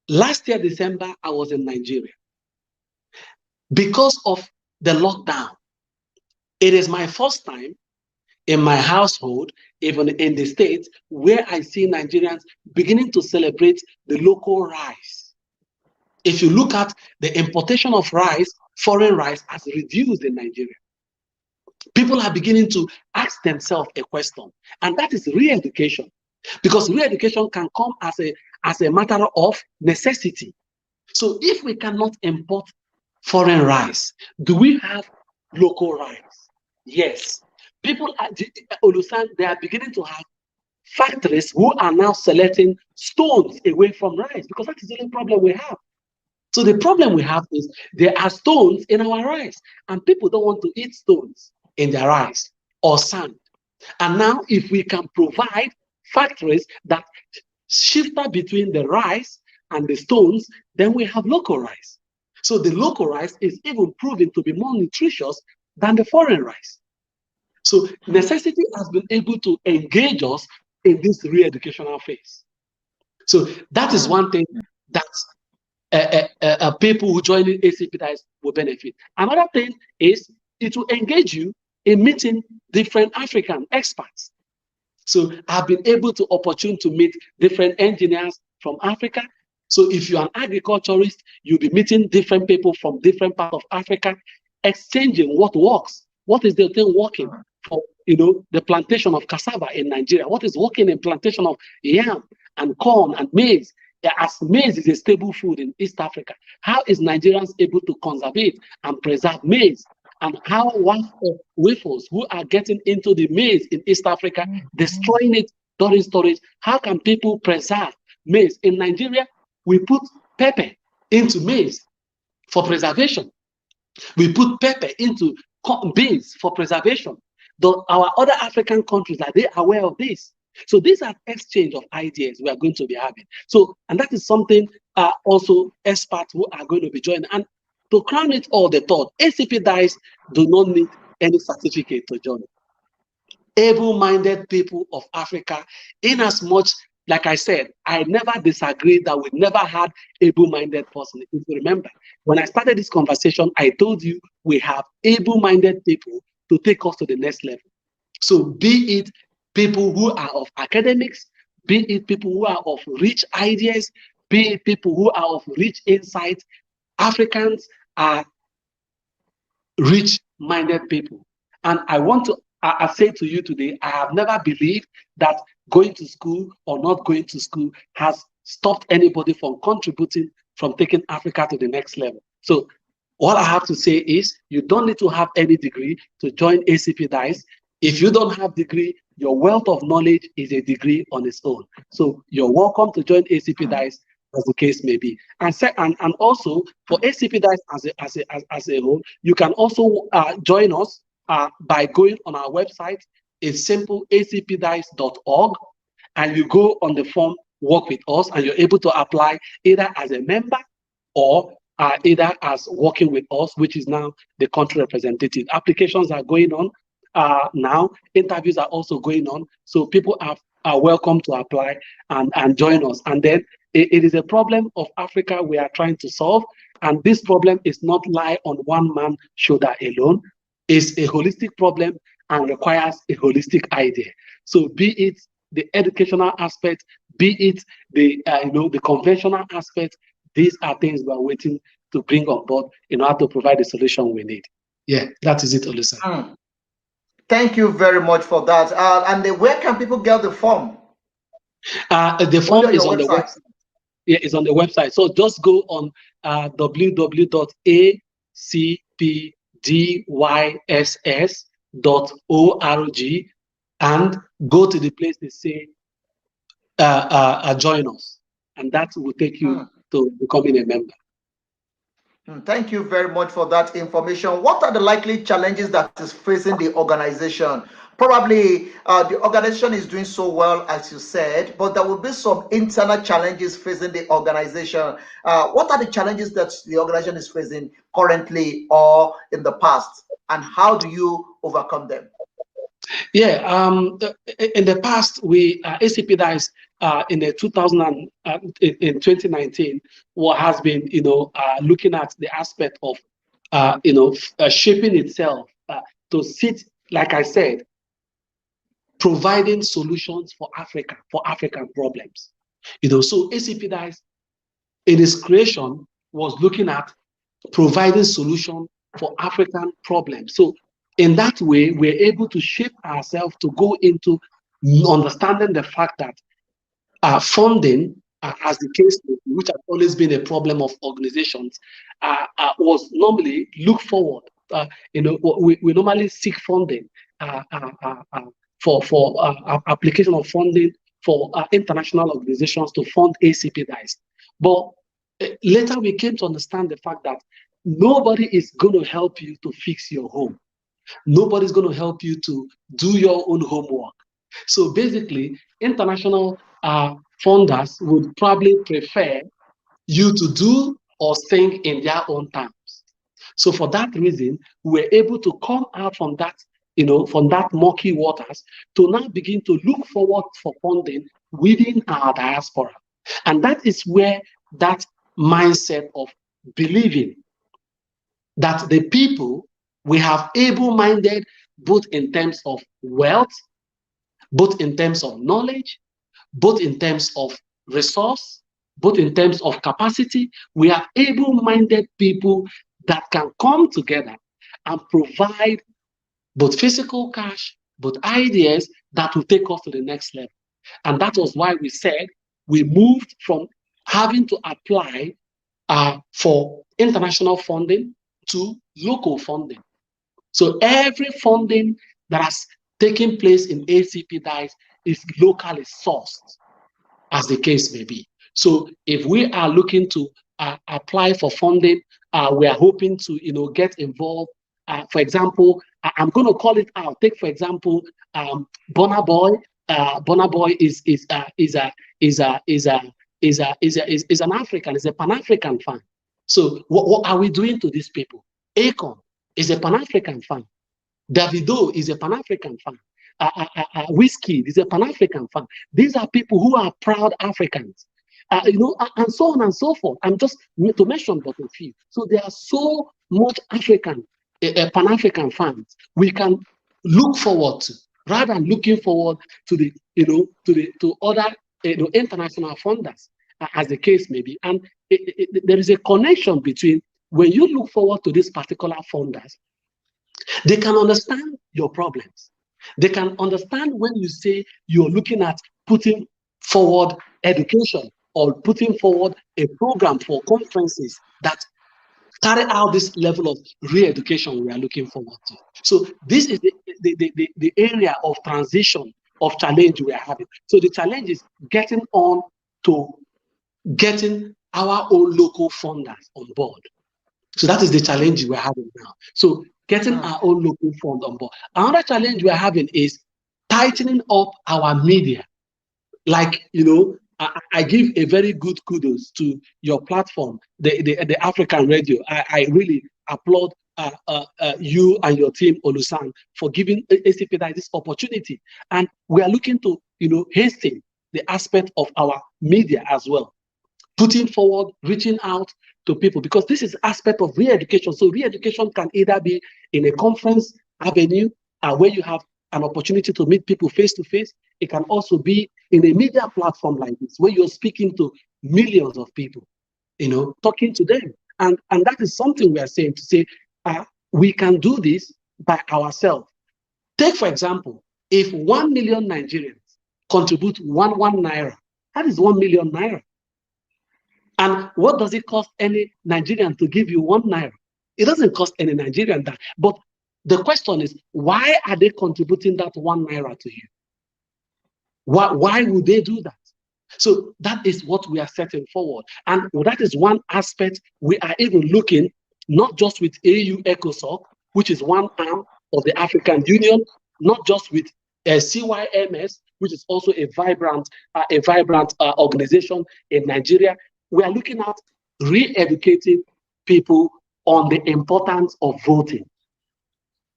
Last year, December, I was in Nigeria. Because of the lockdown, it is my first time in my household, even in the States, where I see Nigerians beginning to celebrate the local rice. If you look at the importation of rice, foreign rice has reduced in Nigeria. People are beginning to ask themselves a question, and that is re-education. Because re-education can come as a matter of necessity. So if we cannot import foreign rice, do we have local rice? Yes. People are, they are beginning to have factories who are now selecting stones away from rice, because that is the only problem we have. So the problem we have is there are stones in our rice, and people don't want to eat stones in their rice or sand. And now if we can provide factories that shift between the rice and the stones, then we have local rice. So the local rice is even proven to be more nutritious than the foreign rice. So necessity has been able to engage us in this re-educational phase. So that is one thing that people who join in ACPDIS will benefit. Another thing is it will engage you in meeting different African experts. So I've been able to opportune to meet different engineers from Africa. So if you're an agriculturist, you'll be meeting different people from different parts of Africa, exchanging what works. What is the thing working for, the plantation of cassava in Nigeria? What is working in plantation of yam and corn and maize? As maize is a stable food in East Africa, how is Nigerians able to conserve it and preserve maize? And how one of waffles who are getting into the maize in East Africa, destroying it during storage, how can people preserve maize? In Nigeria, we put pepper into maize for preservation. We put pepper into beans for preservation. Our other African countries, are they aware of this? So these are exchange of ideas we are going to be having. So, and that is something also experts who are going to be joining. And to crown it all, the thought, ACPDIS do not need any certificate to join. Able-minded people of Africa, in as much, like I said, I never disagreed that we never had able-minded person. If you remember, when I started this conversation, I told you we have able-minded people to take us to the next level. So be it people who are of academics, be it people who are of rich ideas, be it people who are of rich insights, Africans are rich-minded people. And I want to I say to you today, I have never believed that going to school or not going to school has stopped anybody from contributing, from taking Africa to the next level. So all I have to say is you don't need to have any degree to join ACPDIS. If you don't have degree, your wealth of knowledge is a degree on its own. So you're welcome to join ACPDIS as the case may be. And also for ACPDIS as a whole, you can also join us by going on our website. It's simple, acpdice.org, and you go on the form Work With Us, and you're able to apply either as a member or either as Working With Us, which is now the country representative. Applications are going on now. Interviews are also going on. So people are welcome to apply and join us. And then it is a problem of Africa we are trying to solve. And this problem is not lie on one man's shoulder alone. It's a holistic problem and requires a holistic idea. So be it the educational aspect, be it the the conventional aspect, these are things we are waiting to bring on board in order to provide the solution we need. Yeah, that is it, Olusa. Thank you very much for that. And where can people get the form? The form is on the website. Yeah, it's on the website. So just go on www.acpdyss.org and go to the place they say join us, and that will take you to becoming a member. Thank you very much for that information. What are the likely challenges that is facing the organization? Probably the organization is doing so well, as you said, but there will be some internal challenges facing the organization. What are the challenges that the organization is facing currently or in the past, and how do you overcome them? Yeah, in the past, we ACPDIS in the 2019 what has been looking at the aspect of shaping itself to sit, like I said, providing solutions for Africa, for African problems. So ACPDIS in its creation was looking at providing solutions for African problems. So in that way, we're able to shape ourselves to go into understanding the fact that funding, as the case, which has always been a problem of organizations, was normally look forward. We normally seek funding for application of funding for international organizations to fund ACPDIS. But later we came to understand the fact that nobody is going to help you to fix your home. Nobody's going to help you to do your own homework. So basically, international funders would probably prefer you to do or think in their own terms. So for that reason, we were able to come out from that from that murky waters to now begin to look forward for funding within our diaspora. And that is where that mindset of believing that the people, we have able-minded, both in terms of wealth, both in terms of knowledge, both in terms of resource, both in terms of capacity. We are able-minded people that can come together and provide both physical cash, both ideas that will take us to the next level. And that was why we said we moved from having to apply for international funding to local funding. So every funding that has taken place in Acpdyss is locally sourced, as the case may be. So if we are looking to apply for funding, we are hoping to get involved. For example, I'm going to call it out. Take for example, Burna Boy. Burna Boy is an African, is a Pan-African fan. So what are we doing to these people? Akon is a Pan-African fan. Davido is a Pan-African fan. Whiskey is a Pan-African fan. These are people who are proud Africans. And so on and so forth. I'm just to mention but a few. So there are so much African, Pan-African fans we can look forward to, rather than looking forward to the, to other, international funders, as the case may be. And there is a connection between when you look forward to these particular funders, they can understand your problems. They can understand when you say you're looking at putting forward education or putting forward a program for conferences that carry out this level of re-education we are looking forward to. So this is the area of transition, of challenge we are having. So the challenge is getting on to getting our own local funders on board. So that is the challenge we're having now. So getting our own local fund on board. Another challenge we're having is tightening up our media. Like, I give a very good kudos to your platform, the African Radio. I really applaud you and your team, Olusan, for giving Acpdyss this opportunity. And we are looking to, hasten the aspect of our media as well, putting forward, reaching out to people, because this is aspect of re-education. So re-education can either be in a conference avenue where you have an opportunity to meet people face to face. It can also be in a media platform like this, where you're speaking to millions of people, talking to them. And that is something we are saying, to say we can do this by ourselves. Take, for example, if 1 million Nigerians contribute one naira, that is 1 million naira. And what does it cost any Nigerian to give you 1 naira? It doesn't cost any Nigerian that. But the question is, why are they contributing that 1 naira to you? Why would they do that? So that is what we are setting forward. And that is one aspect we are even looking, not just with AU ECOSOC, which is one arm of the African Union, not just with CYMS, which is also a vibrant organization in Nigeria. We are looking at re-educating people on the importance of voting.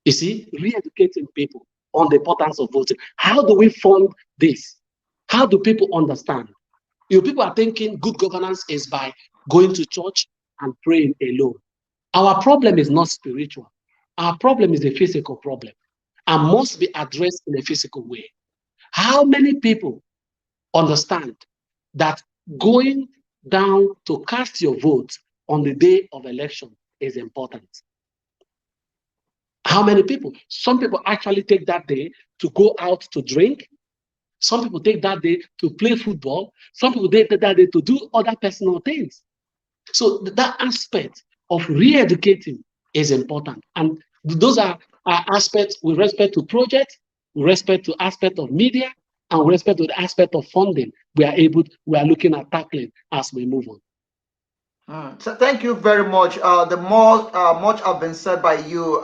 You see, re-educating people on the importance of voting. How do we fund this? How do people understand? People are thinking good governance is by going to church and praying alone. Our problem is not spiritual. Our problem is a physical problem and must be addressed in a physical way. How many people understand that going down to cast your vote on the day of election is important? How many people? Some people actually take that day to go out to drink. Some people take that day to play football. Some people take that day to do other personal things. So that aspect of re-educating is important. And those are aspects with respect to projects, with respect to aspect of media, and with respect to the aspect of funding we are looking at tackling as we move on. So thank you very much. The more much have been said by you.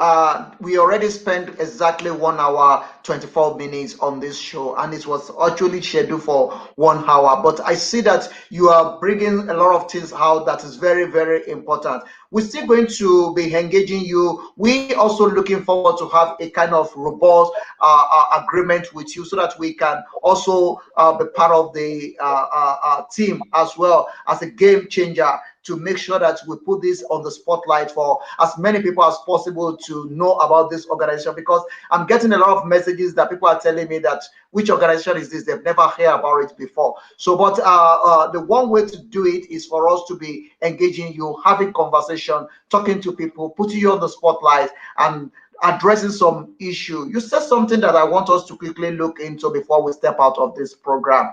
We already spent exactly 1 hour 24 minutes on this show, and it was actually scheduled for 1 hour. But I see that you are bringing a lot of things out that is very very important. We're still going to be engaging you. We also looking forward to have a kind of robust agreement with you so that we can also be part of the team as well as a game changer to make sure that we put this on the spotlight for as many people as possible to know about this organization, because I'm getting a lot of messages that people are telling me that which organization is this, they've never heard about it before. So but the one way to do it is for us to be engaging you, having conversation, talking to people, putting you on the spotlight, and addressing some issue. You said something that I want us to quickly look into before we step out of this program,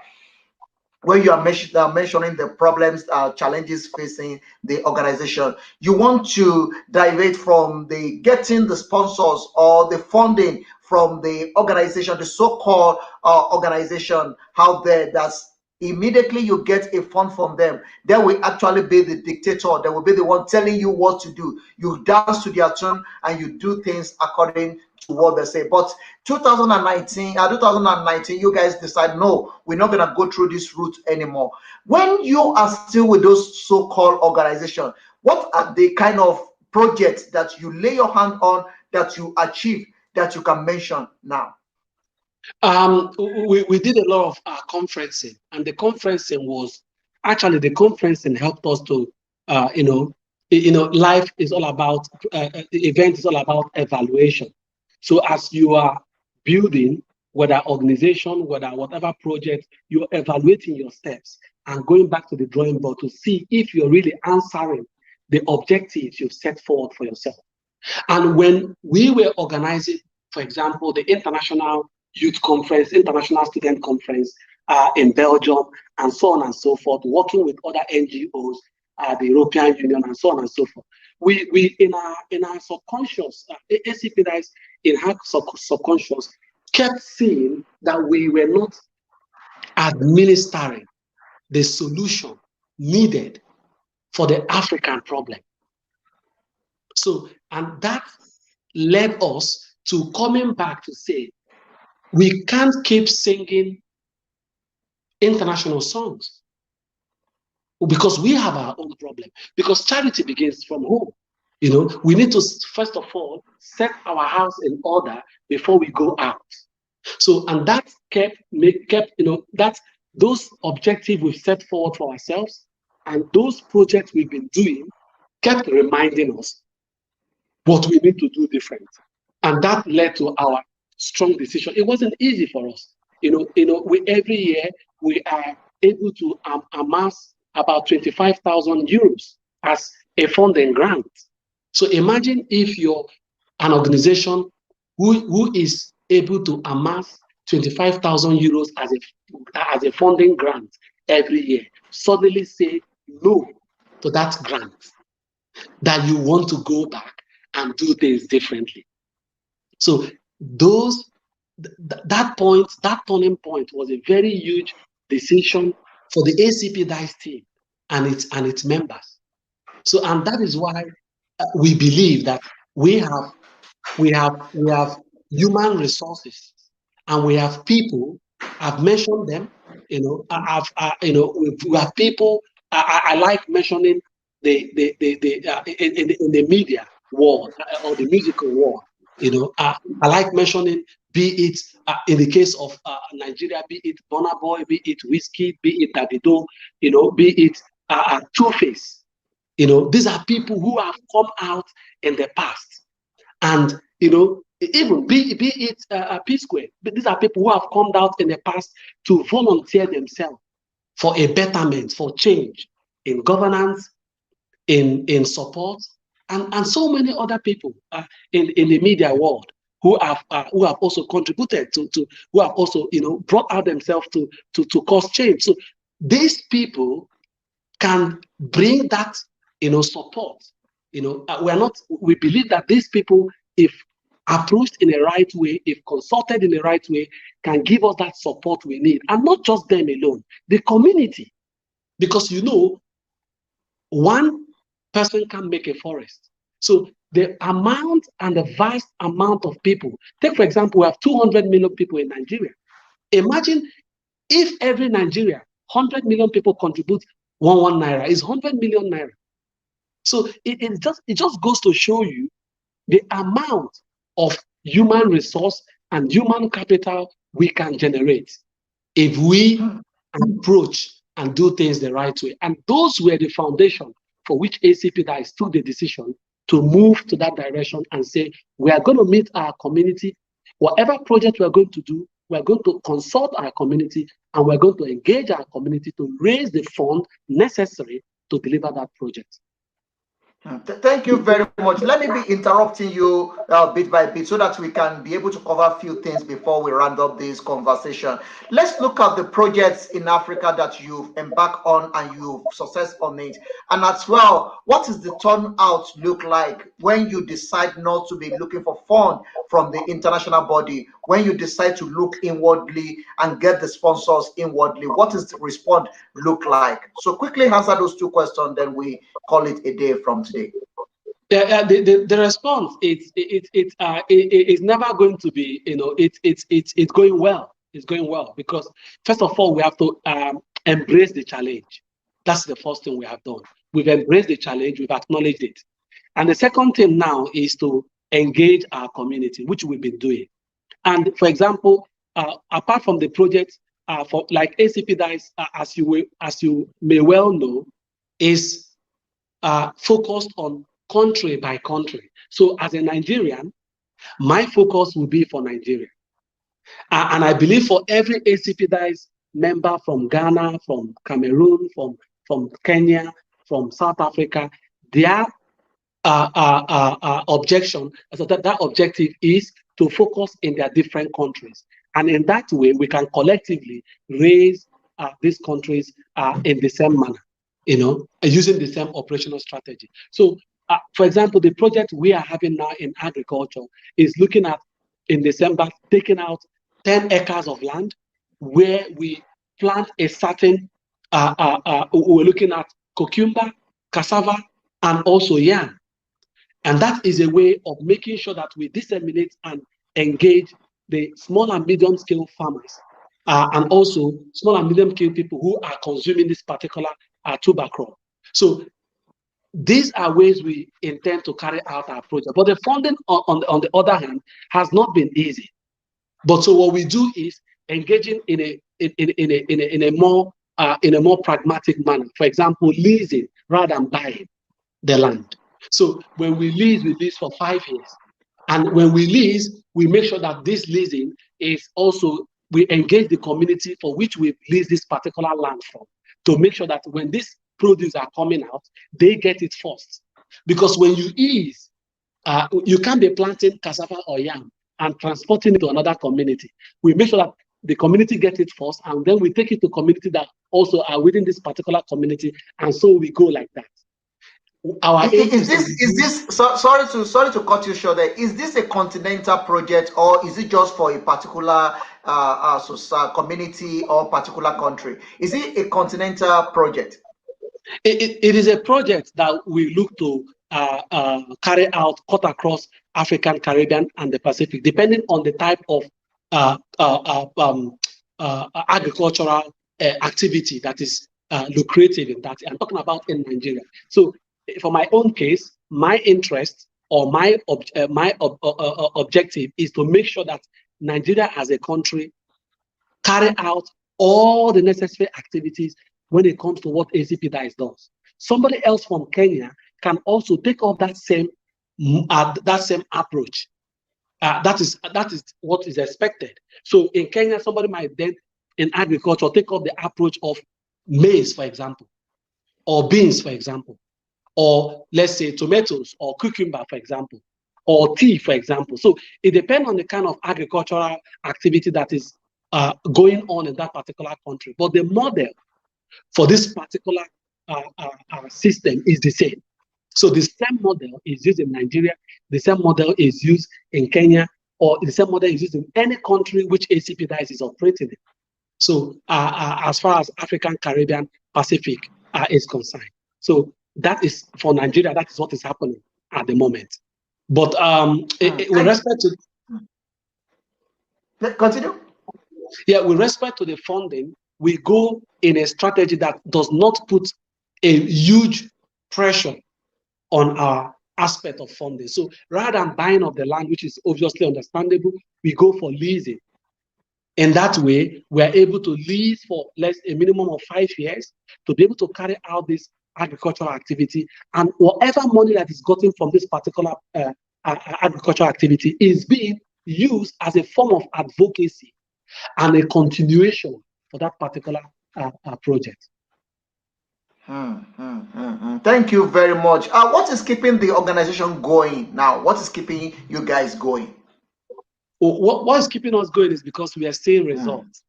when you are mentioning the problems, challenges facing the organization. You want to divert from the getting the sponsors or the funding from the organization, the so-called organization out there that's immediately you get a fund from them, they will actually be the dictator. They will be the one telling you what to do. You dance to their tune and you do things according to what they say. But 2019, you guys decide, no, we're not going to go through this route anymore. When you are still with those so-called organizations, what are the kind of projects that you lay your hand on, that you achieve, that you can mention now? We did a lot of conferencing, and the conferencing was actually, the conferencing helped us to, life is all about, the event is all about evaluation. So as you are building, whether organization, whether whatever project, you're evaluating your steps and going back to the drawing board to see if you're really answering the objectives you've set forward for yourself. And when we were organizing, for example, the International Youth Conference, International Student Conference in Belgium, and so on and so forth, working with other NGOs, the European Union, and so on and so forth. We in our subconscious, Acpdyss in her subconscious kept seeing that we were not administering the solution needed for the African problem. So, and that led us to coming back to say, we can't keep singing international songs because we have our own problem. Because charity begins from home. We need to, first of all, set our house in order before we go out. So, and that kept, that those objectives we've set forward for ourselves and those projects we've been doing kept reminding us what we need to do different. And that led to our strong decision. It wasn't easy for us. We every year we are able to amass about 25,000 euros as a funding grant. So imagine if you're an organization who is able to amass 25,000 euros as a funding grant every year, suddenly say no to that grant, that you want to go back and do things differently. So that turning point was a very huge decision for the Acpdyss team and its members. So, and that is why we believe that we have human resources and we have people. I've mentioned them. We have people. I like mentioning in the media world or the musical world. I like mentioning, be it in the case of Nigeria, be it Burna Boy, be it Whiskey, be it Davido, be it Two-Face. These are people who have come out in the past, and even be it P-Square. These are people who have come out in the past to volunteer themselves for a betterment, for change in governance, in support, and so many other people in the media world who have also contributed to who have also brought out themselves to cause change. So these people can bring that support. We believe that these people, if approached in the right way, if consulted in the right way, can give us that support we need, and not just them alone, the community, because one person can make a forest. So the amount and the vast amount of people, take for example, we have 200 million people in Nigeria. Imagine if every Nigeria, 100 million people contribute one naira, is 100 million naira. So it just goes to show you the amount of human resource and human capital we can generate if we approach and do things the right way. And those were the foundation for which Acpdyss took the decision to move to that direction and say, we are going to meet our community. Whatever project we are going to do, we are going to consult our community, and we're going to engage our community to raise the fund necessary to deliver that project. Thank you very much. Let me be interrupting you bit by bit so that we can be able to cover a few things before we round up this conversation. Let's look at the projects in Africa that you've embarked on and you've success on it. And as well, what is the turnout look like when you decide not to be looking for fund from the international body, when you decide to look inwardly and get the sponsors inwardly? What is the response look like? So quickly answer those two questions, then we call it a day from today. The response it's never going to be, it's going well. It's going well because first of all we have to embrace the challenge. That's the first thing we have done. We've embraced the challenge, we've acknowledged it. And the second thing now is to engage our community, which we've been doing. And for example, apart from the project, for like Acpdyss, as you may well know, is focused on country by country. So as a Nigerian, my focus will be for Nigeria. And I believe for every Acpdyss member from Ghana, from Cameroon, from Kenya, from South Africa, their objection, so that objective is to focus in their different countries. And in that way, we can collectively raise these countries in the same manner, using the same operational strategy. So, for example, the project we are having now in agriculture is looking at, in December, taking out 10 acres of land where we plant a certain, we're looking at cucumber, cassava, and also yam. And that is a way of making sure that we disseminate and engage the small and medium scale farmers and also small and medium scale people who are consuming this particular tuber crop. So these are ways we intend to carry out our project. But the funding, on the other hand, has not been easy. But so what we do is engaging in a more pragmatic manner. For example, leasing rather than buying the land. So when we lease for 5 years. And when we lease, we make sure that this leasing is also, we engage the community for which we lease this particular land from, to make sure that when these produce are coming out, they get it first. Because when you ease, you can't be planting cassava or yam and transporting it to another community. We make sure that the community gets it first, and then we take it to community that also are within this particular community, and so we go like that. Sorry to cut you short there. Is this a continental project, or is it just for a particular community or particular country? Is it a continental project? It is a project that we look to carry out, cut across African, Caribbean, and the Pacific, depending on the type of agricultural activity that is lucrative in that. I'm talking about in Nigeria. So for my own case, my interest or my objective is to make sure that Nigeria as a country carry out all the necessary activities when it comes to what Acpdyss does. Somebody else from Kenya can also take up that same approach. That is what is expected. So in Kenya, somebody might then, in agriculture, take up the approach of maize, for example, or beans, for example, or let's say tomatoes or cucumber, for example, or tea, for example. So it depends on the kind of agricultural activity that is going on in that particular country. But the model for this particular system is the same. So the same model is used in Nigeria, the same model is used in Kenya, or the same model is used in any country which Acpdyss is operating in. So as far as African, Caribbean, Pacific is concerned. So that is for Nigeria. That is what is happening at the moment. But with respect to continue. Yeah, with respect to the funding, we go in a strategy that does not put a huge pressure on our aspect of funding. So rather than buying of the land, which is obviously understandable, we go for leasing. In that way, we're able to lease for a minimum of 5 years to be able to carry out this agricultural activity. And whatever money that is gotten from this particular agricultural activity is being used as a form of advocacy and a continuation for that particular project. Thank you very much. What is keeping the organization going now? What is keeping you guys going? What is keeping us going is because we are seeing results.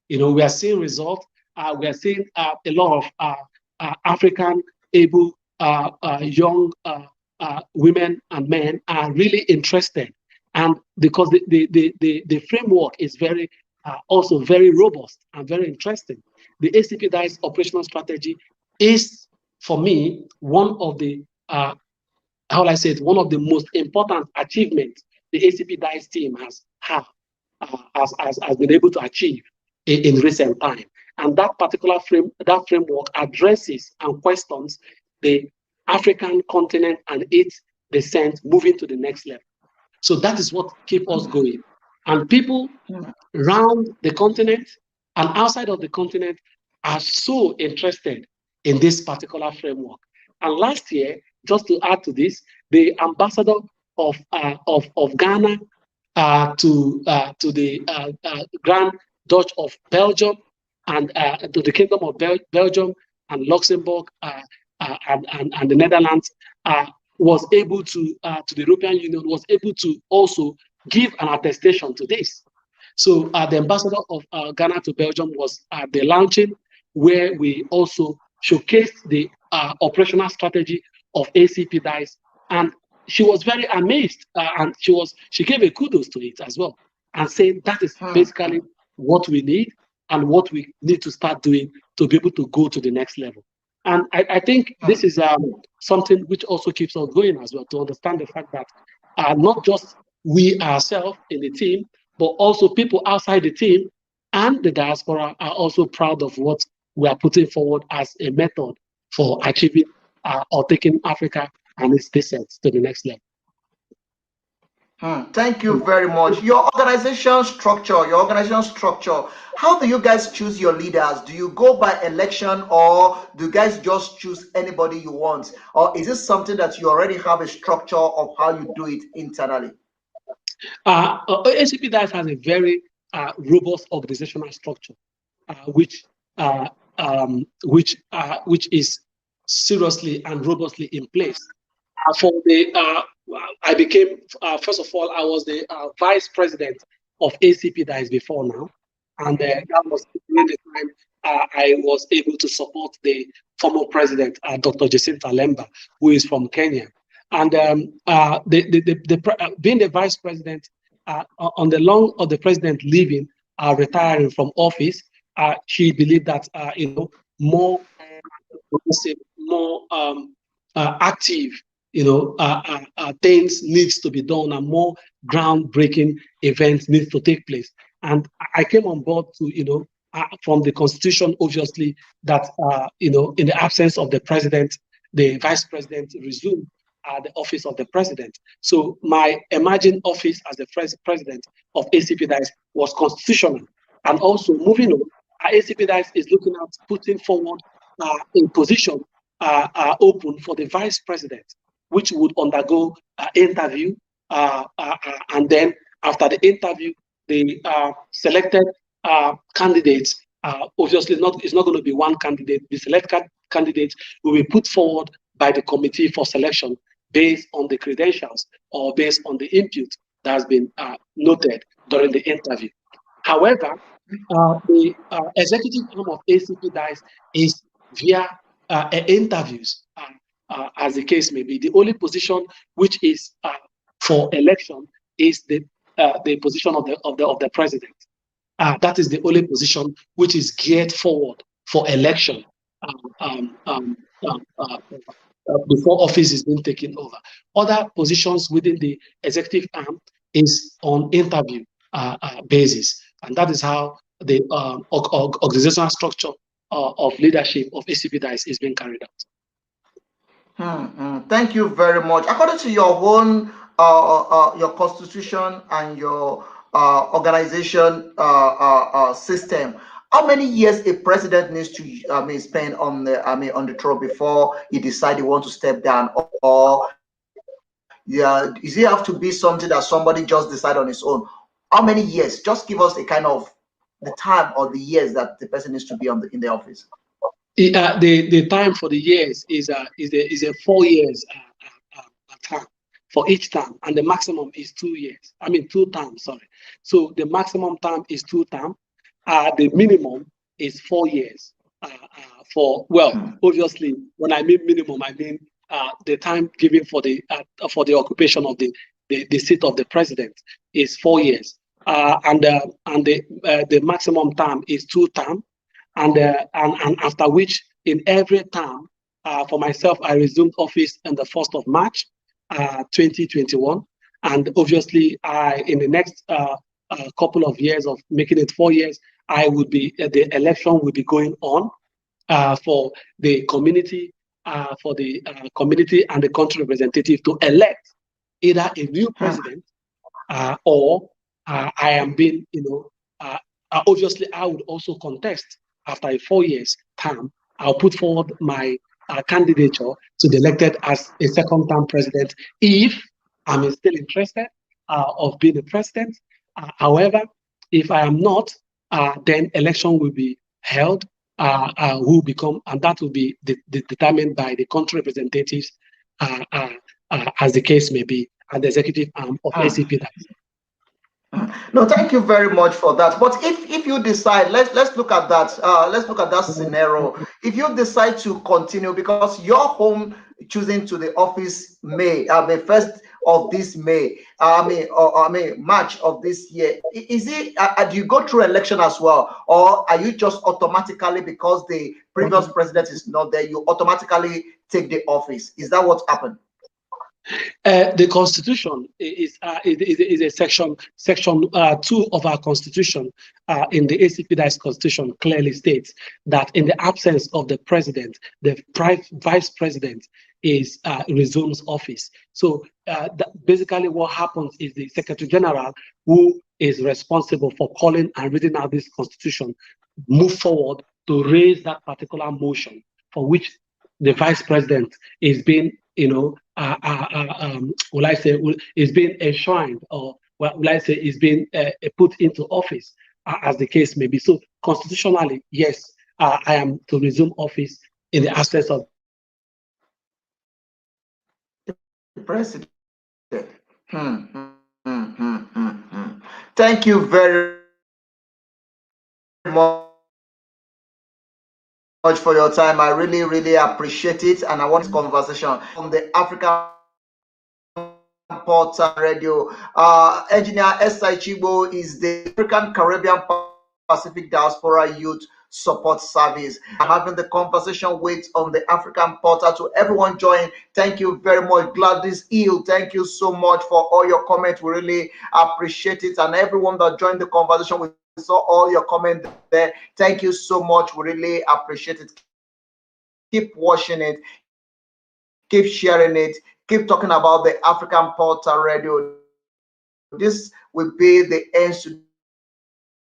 We are seeing results. We are seeing a lot of African able young women and men are really interested, and because the framework is very also very robust and very interesting. The Acpdyss operational strategy is, for me, one of the how will I say it, one of the most important achievements the Acpdyss team has been able to achieve in recent time. And that particular framework addresses and questions the African continent and its descent moving to the next level. So that is what keeps us going. And people around the continent and outside of the continent are so interested in this particular framework. And last year, just to add to this, the ambassador of Ghana to the Grand Duchy of Belgium and to the Kingdom of Belgium and Luxembourg and the Netherlands was able to the European Union was able to also give an attestation to this. So the ambassador of Ghana to Belgium was at the launching, where we also showcased the operational strategy of Acpdyss, and she was very amazed, and she gave a kudos to it as well, and saying that is basically what we need and what we need to start doing to be able to go to the next level. And I think this is something which also keeps us going as well, to understand the fact that not just we ourselves in the team, but also people outside the team and the diaspora are also proud of what we are putting forward as a method for achieving or taking Africa and its descent to the next level. Thank you very much. Your organization structure, how do you guys choose your leaders? Do you go by election, or do you guys just choose anybody you want? Or is this something that you already have a structure of how you do it internally? Acpdyss has a very robust organizational structure, which is seriously and robustly in place. I became, first of all, I was the vice president of Acpdyss before now. And that was during the time I was able to support the former president, Dr. Jacinta Lemba, who is from Kenya. And being the vice president, on the long of the president leaving, retiring from office, she believed that, more active, things needs to be done, and more groundbreaking events needs to take place. And I came on board to, from the constitution, obviously, that, in the absence of the president, the vice president resumed the office of the president. So my emerging office as the president of Acpdyss was constitutional. And also moving on, Acpdyss is looking at putting forward a position open for the vice president, which would undergo interview, and then after the interview, the selected candidates, obviously it's not going to be one candidate. The selected candidates will be put forward by the committee for selection based on the credentials or based on the input that has been noted during the interview. However, the executive arm of Acpdyss is via interviews, as the case may be. The only position which is for election is the position of the president. That is the only position which is geared forward for election before office is being taken over. Other positions within the executive arm is on interview basis, and that is how the organizational structure of leadership of Acpdyss is being carried out. Thank you very much. According to your own your constitution and your organization system, how many years a president needs to spend on the throne before he decides he wants to step down, or does it have to be something that somebody just decide on his own? How many years? Just give us a kind of the time or the years that the person needs to be in the office. The time for the years is a 4 years term for each term, and the maximum is 2 years. 2 terms. Sorry. So the maximum term is 2 terms. The minimum is 4 years. Obviously, when I mean minimum, I mean the time given for the occupation of the seat of the president is 4 years, and the maximum term is 2 terms. And after which, in every term, for myself, I resumed office on the 1st of March, 2021. And obviously, in the next couple of years of making it 4 years, the election will be going on for the community, and the country representative to elect either a new president or I am being, obviously, I would also contest. After a 4 years term, I'll put forward my candidature to be elected as a second term president if I'm still interested of being the president. However, if I am not, then election will be held, and that will be determined by the country representatives, as the case may be, and the executive arm of Acpdyss. No, thank you very much for that. But if you decide, let's look at that. Let's look at that scenario. If you decide to continue, because your home choosing to the office May, first of this May, March of this year, is it? Do you go through election as well, or are you just automatically, because the previous president is not there, you automatically take the office? Is that what happened? The Constitution is a section 2 of our Constitution. In the Acpdyss Constitution, clearly states that in the absence of the president, the vice president resumes office. So basically, what happens is the Secretary General, who is responsible for calling and reading out this Constitution, move forward to raise that particular motion for which the vice president is being, is being enshrined, or is being put into office, as the case may be. So constitutionally, yes, I am to resume office in the absence of the president. Thank you very much for your time. I really, really appreciate it, and I want this conversation on the African Portal Radio. Engineer Chigbo is the African Caribbean Pacific Diaspora Youth Support Service. I'm having the conversation with on the African Portal. To everyone join, thank you very much. Acpdyss, thank you so much for all your comments. We really appreciate it, and everyone that joined the conversation, we saw all your comments there. Thank you so much. We really appreciate it. Keep watching it, keep sharing it, keep talking about the African Portal Radio. This will be the end to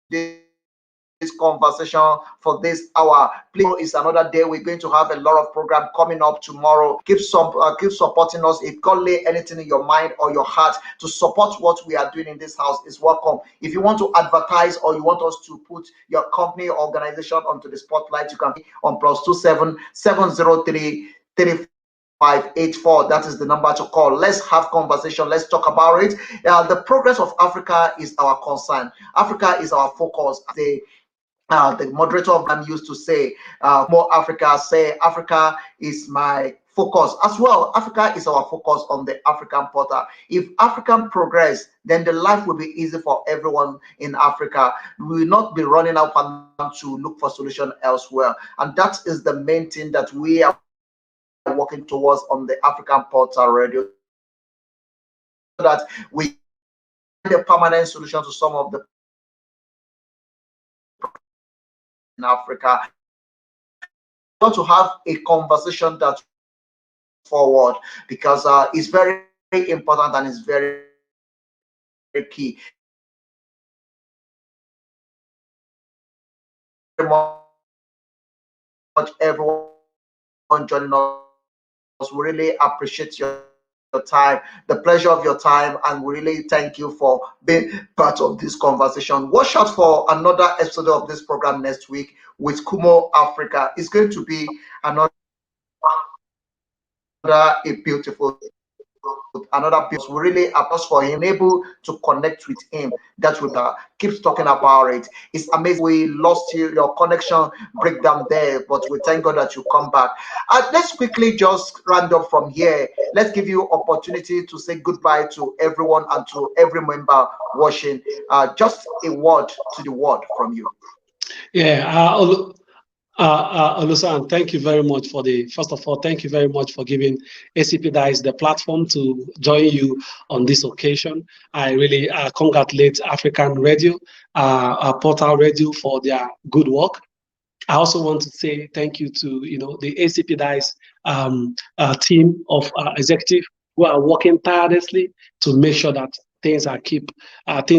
this conversation for this hour. Please, it's another day. We're going to have a lot of program coming up tomorrow. Keep supporting us. If God lay anything in your mind or your heart to support what we are doing in this house, is welcome. If you want to advertise or you want us to put your company or organization onto the spotlight, you can be on +27 703 3584. That is the number to call. Let's have conversation. Let's talk about it. The progress of Africa is our concern. Africa is our focus. The moderator of them used to say, more Africa, say Africa is my focus as well. Africa is our focus on the African Portal. If African progress, then the life will be easy for everyone in Africa. We will not be running out and to look for solution elsewhere. And that is the main thing that we are working towards on the African Portal Radio, so that we find a permanent solution to some of the in Africa. We want to have a conversation that forward, because it's very important and it's very key. Very much everyone joining us. We really appreciate your time, the pleasure of your time, and we really thank you for being part of this conversation. Watch out for another episode of this program next week with Kumo Africa. It's going to be another beautiful we really applaud for him able to connect with him. That would keeps talking about it. It's amazing. We lost you, your connection breakdown there, but we thank God that you come back. Let's quickly just round up from here. Let's give you opportunity to say goodbye to everyone and to every member watching. Just a word to the world from you. Yeah, Olusan, thank you very much first of all, thank you very much for giving Acpdyss the platform to join you on this occasion. I really congratulate African Radio, Portal Radio for their good work. I also want to say thank you to the Acpdyss team of executive who are working tirelessly to make sure that things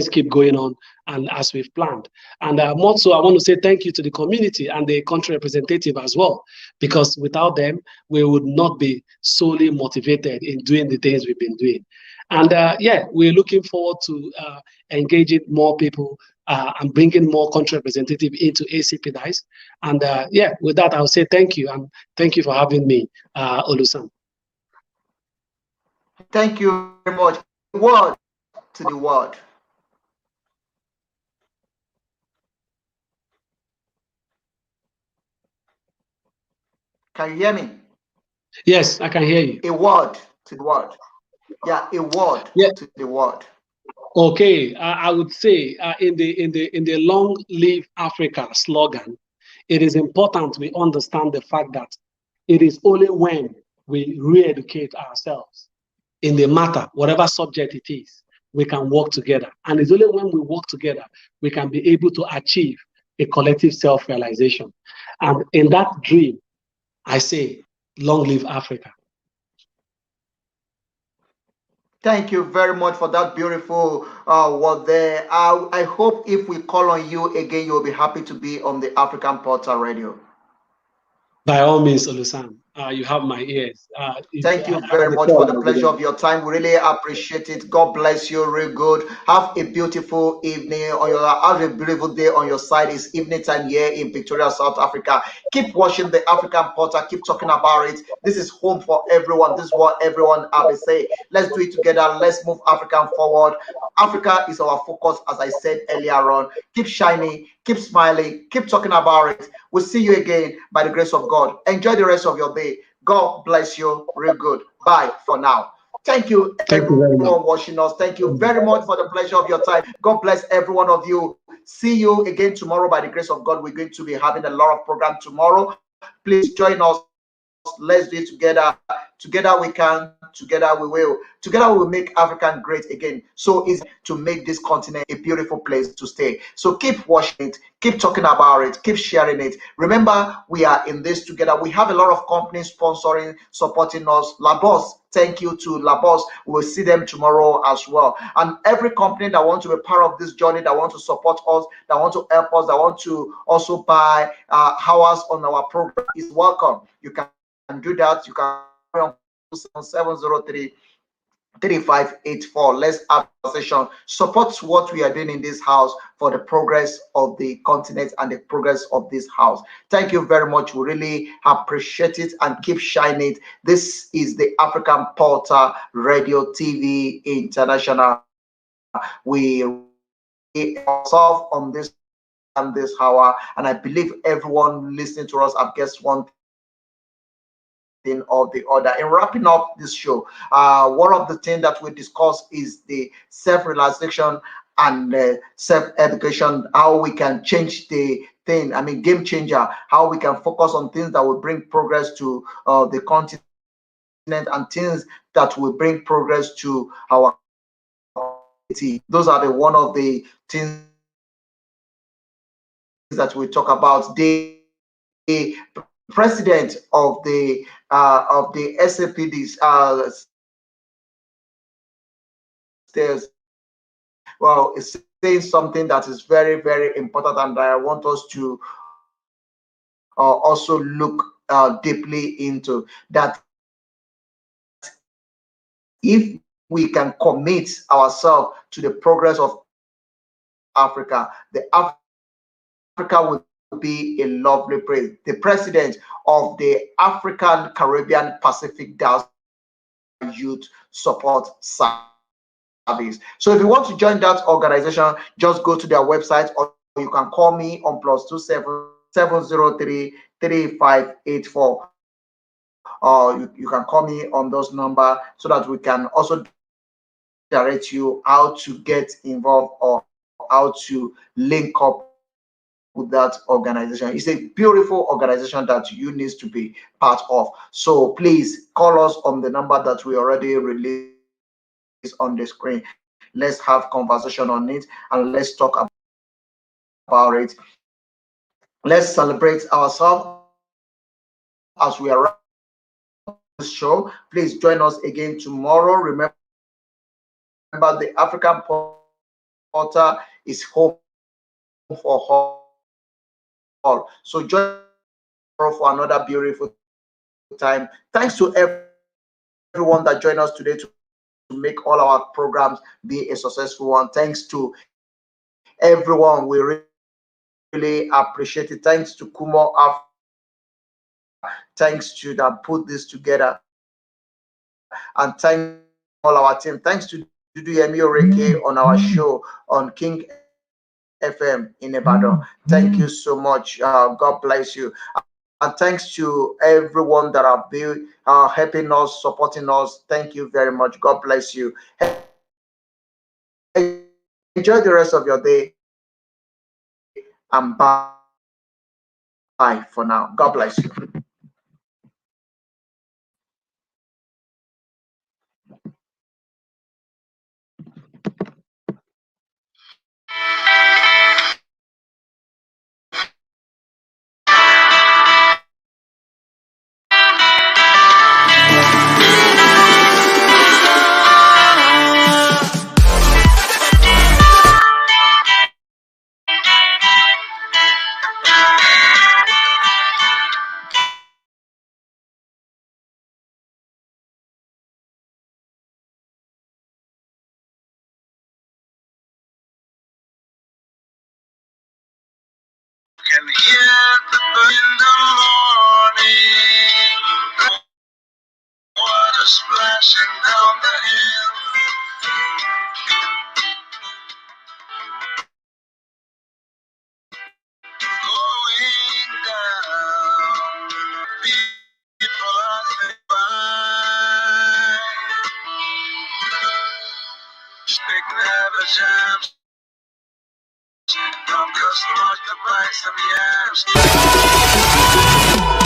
keep going on and as we've planned. And more so, I want to say thank you to the community and the country representative as well, because without them, we would not be solely motivated in doing the things we've been doing. And yeah, we're looking forward to engaging more people and bringing more country representative into Acpdyss. And yeah, with that, I'll say thank you, and thank you for having me, Olusan. Thank you very much. Word to the world. Can you hear me? Yes, I can hear you. A word to the world. Yeah, a word to the world. Okay, I would say in the Long Live Africa slogan, it is important we understand the fact that it is only when we re-educate ourselves in the matter, whatever subject it is, we can work together. And it's only when we work together, we can be able to achieve a collective self-realization. And in that dream, I say, long live Africa. Thank you very much for that beautiful word there. I hope if we call on you again, you'll be happy to be on the African Portal Radio. By all means, Olusan, you have my ears. Thank you very much for the pleasure of your time. We really appreciate it. God bless you real good. Have a beautiful evening or have a beautiful day on your side. It's evening time here in Victoria, South Africa. Keep watching the African Portal. Keep talking about it. This is home for everyone. This is what everyone have to say. Let's do it together. Let's move African forward. Africa is our focus, as I said earlier on. Keep shining, keep smiling, keep talking about it. We'll see you again by the grace of God. Enjoy the rest of your day. God bless you real good. Bye for now. Thank you, everyone watching us. Thank you very much for the pleasure of your time. God bless every one of you. See you again tomorrow by the grace of God. We're going to be having a lot of program tomorrow. Please join us. Let's do it together. Together we can. Together we will. Together we will make Africa great again. So easy to make this continent a beautiful place to stay. So keep watching it. Keep talking about it. Keep sharing it. Remember, we are in this together. We have a lot of companies sponsoring, supporting us. Labos, thank you to Labos. We'll see them tomorrow as well. And every company that wants to be part of this journey, that want to support us, that want to help us, that want to also buy hours on our program is welcome. You can do that. You can on 703 3584. Let's have a session. Support what we are doing in this house for the progress of the continent and the progress of this house. Thank you very much. We really appreciate it and keep shining it. This is the African Portal Radio TV International. We ourselves on this hour, and I believe everyone listening to us have guessed one thing or the other. In wrapping up this show, one of the things that we discuss is the self-realization and self-education, how we can change the thing, game changer, how we can focus on things that will bring progress to the continent and things that will bring progress to our community. Those are the one of the things that we talk about. The president of the Acpdyss says, well, it's saying something that is very, very important, and I want us to also look deeply into that. If we can commit ourselves to the progress of Africa, the Africa will be a lovely place. The president of the African Caribbean Pacific Diaspora Youth Support Service. So if you want to join that organization, just go to their website, or you can call me on +277033584. You can call me on those number so that we can also direct you how to get involved or how to link up with that organization. It's a beautiful organization that you need to be part of. So please call us on the number that we already released on the screen. Let's have conversation on it and let's talk about it. Let's celebrate ourselves as we are this show. Please join us again tomorrow. Remember, the African Portal is home for all. So join tomorrow for another beautiful time. Thanks to everyone that joined us today to make all our programs be a successful one. Thanks to everyone. We really appreciate it. Thanks to Kumo Africa. Thanks to that put this together. And thanks all our team. Thanks to Dudu Yemi Oreke on our show on King FM in Ibadan. Thank you so much. God bless you. And thanks to everyone that have been helping us, supporting us. Thank you very much. God bless you. Enjoy the rest of your day. And bye for now. God bless you. Can hear the bird in the morning, water splashing down the hill. Going down, people passing by. Big never jams, don't cost much the price of yams.